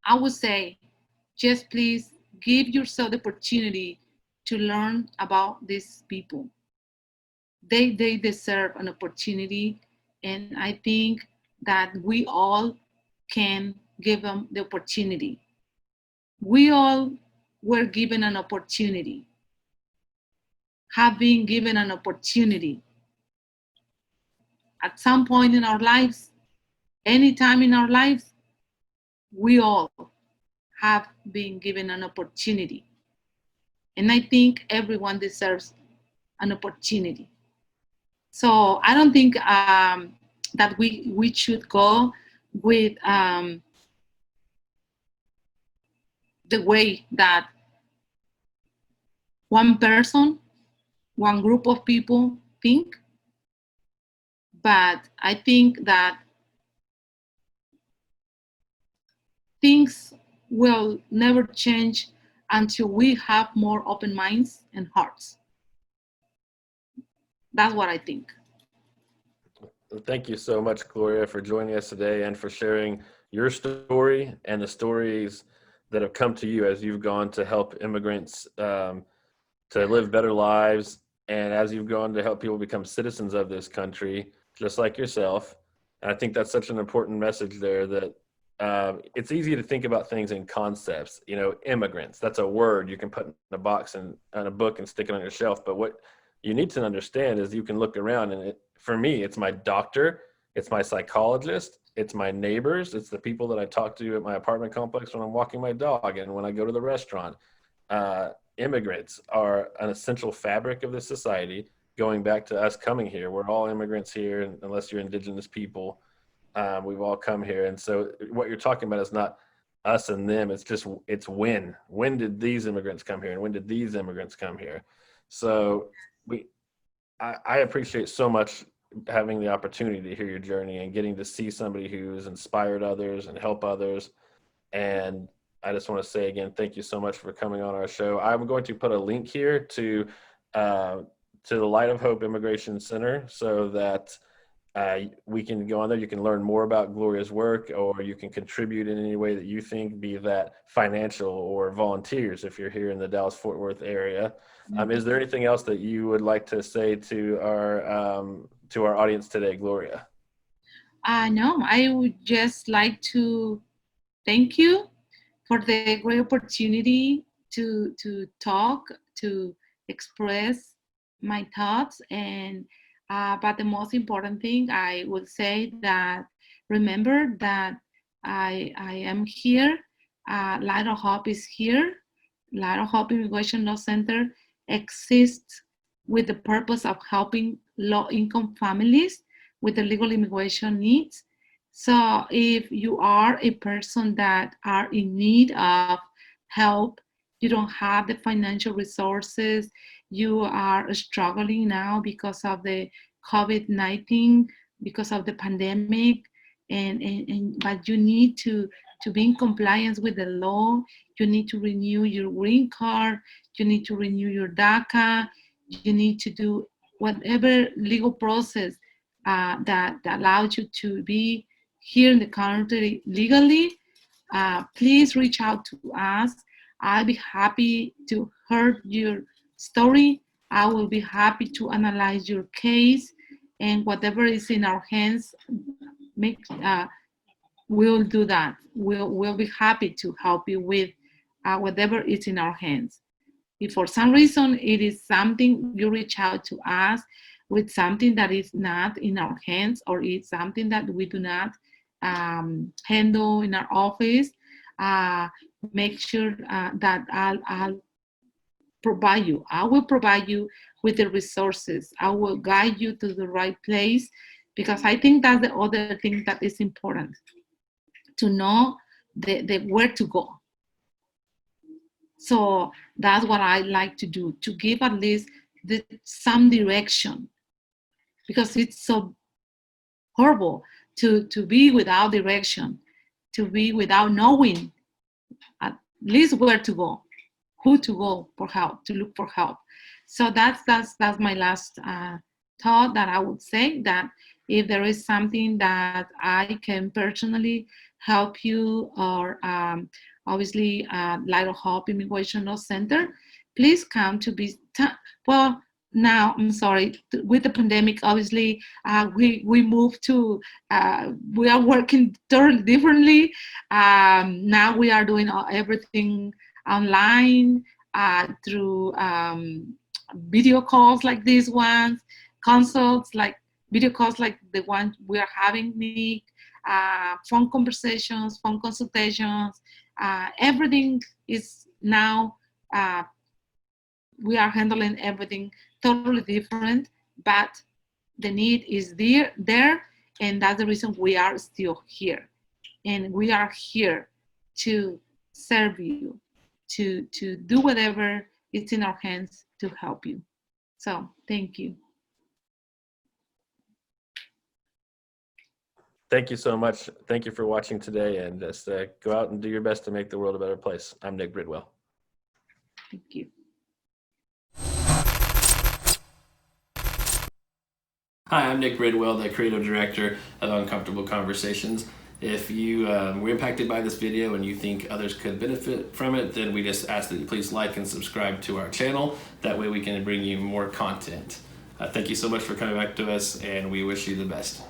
I would say just please give yourself the opportunity to learn about these people. They deserve an opportunity, and I think that we all can give them the opportunity. We all were given an opportunity, have been given an opportunity at some point in our lives, any time in our lives. We all have been given an opportunity, and I think everyone deserves an opportunity. So I don't think that we should go with the way that one person, one group of people think, but I think that things will never change until we have more open minds and hearts. That's what I think. Thank you so much, Gloria, for joining us today and for sharing your story and the stories that have come to you as you've gone to help immigrants to live better lives, and as you've gone to help people become citizens of this country, just like yourself. And I think that's such an important message there, that it's easy to think about things in concepts. Immigrants, that's a word you can put in a box and a book and stick it on your shelf. But what you need to understand is you can look around, and for me, it's my doctor, it's my psychologist, it's my neighbors, it's the people that I talk to at my apartment complex when I'm walking my dog and when I go to the restaurant. Immigrants are an essential fabric of this society, going back to us coming here. We're all immigrants here, unless you're indigenous people. We've all come here. And so what you're talking about is not us and them. It's when did these immigrants come here, and when did these immigrants come here? So I appreciate so much having the opportunity to hear your journey and getting to see somebody who's inspired others and help others. And I just want to say again, thank you so much for coming on our show. I'm going to put a link here to the Light of Hope Immigration Center, so that we can go on there. You can learn more about Gloria's work, or you can contribute in any way that you think, be that financial or volunteers if you're here in the Dallas-Fort Worth area. Is there anything else that you would like to say to our audience today, Gloria? No, I would just like to thank you for the great opportunity to talk, to express my thoughts. And but the most important thing I would say, that remember that I am here. Light of Hope is here. Light of Hope Immigration Law Center exists with the purpose of helping low-income families with the legal immigration needs. So if you are a person that are in need of help, you don't have the financial resources, you are struggling now because of the COVID-19, because of the pandemic, and but you need to be in compliance with the law. You need to renew your green card, you need to renew your DACA, you need to do whatever legal process that allows you to be here in the country legally. Please reach out to us. I'll be happy to hear your story. I will be happy to analyze your case, and whatever is in our hands, make we'll do that. We'll be happy to help you with whatever is in our hands. If for some reason it is something, you reach out to us with something that is not in our hands, or it's something that we do not handle in our office, uh, make sure that I'll provide you. I will provide you with the resources. I will guide you to the right place, because I think that's the other thing that is important, to know the where to go. So that's what I like to do, to give at least some direction, because it's so horrible to be without direction, to be without knowing at least where to go. who to go for help, to look for help. So that's my last thought, that I would say, that if there is something that I can personally help you, or obviously Light of Hope Immigration Law Center, please come to be. Well, now I'm sorry, with the pandemic, obviously we moved to we are working totally differently. Now we are doing everything online, through video calls like these ones, consults like video calls like the one we are having, Nick, phone conversations, phone consultations. Everything is now, we are handling everything totally different, but the need is there, and that's the reason we are still here. And we are here to serve you, to do whatever is in our hands to help you. So thank you. Thank you so much. Thank you for watching today, and just go out and do your best to make the world a better place. I'm Nick Bridwell. Thank you. Hi, I'm Nick Bridwell, the creative director of Uncomfortable Conversations. If you were impacted by this video and you think others could benefit from it, then we just ask that you please like and subscribe to our channel. That way we can bring you more content. Thank you so much for coming back to us, and we wish you the best.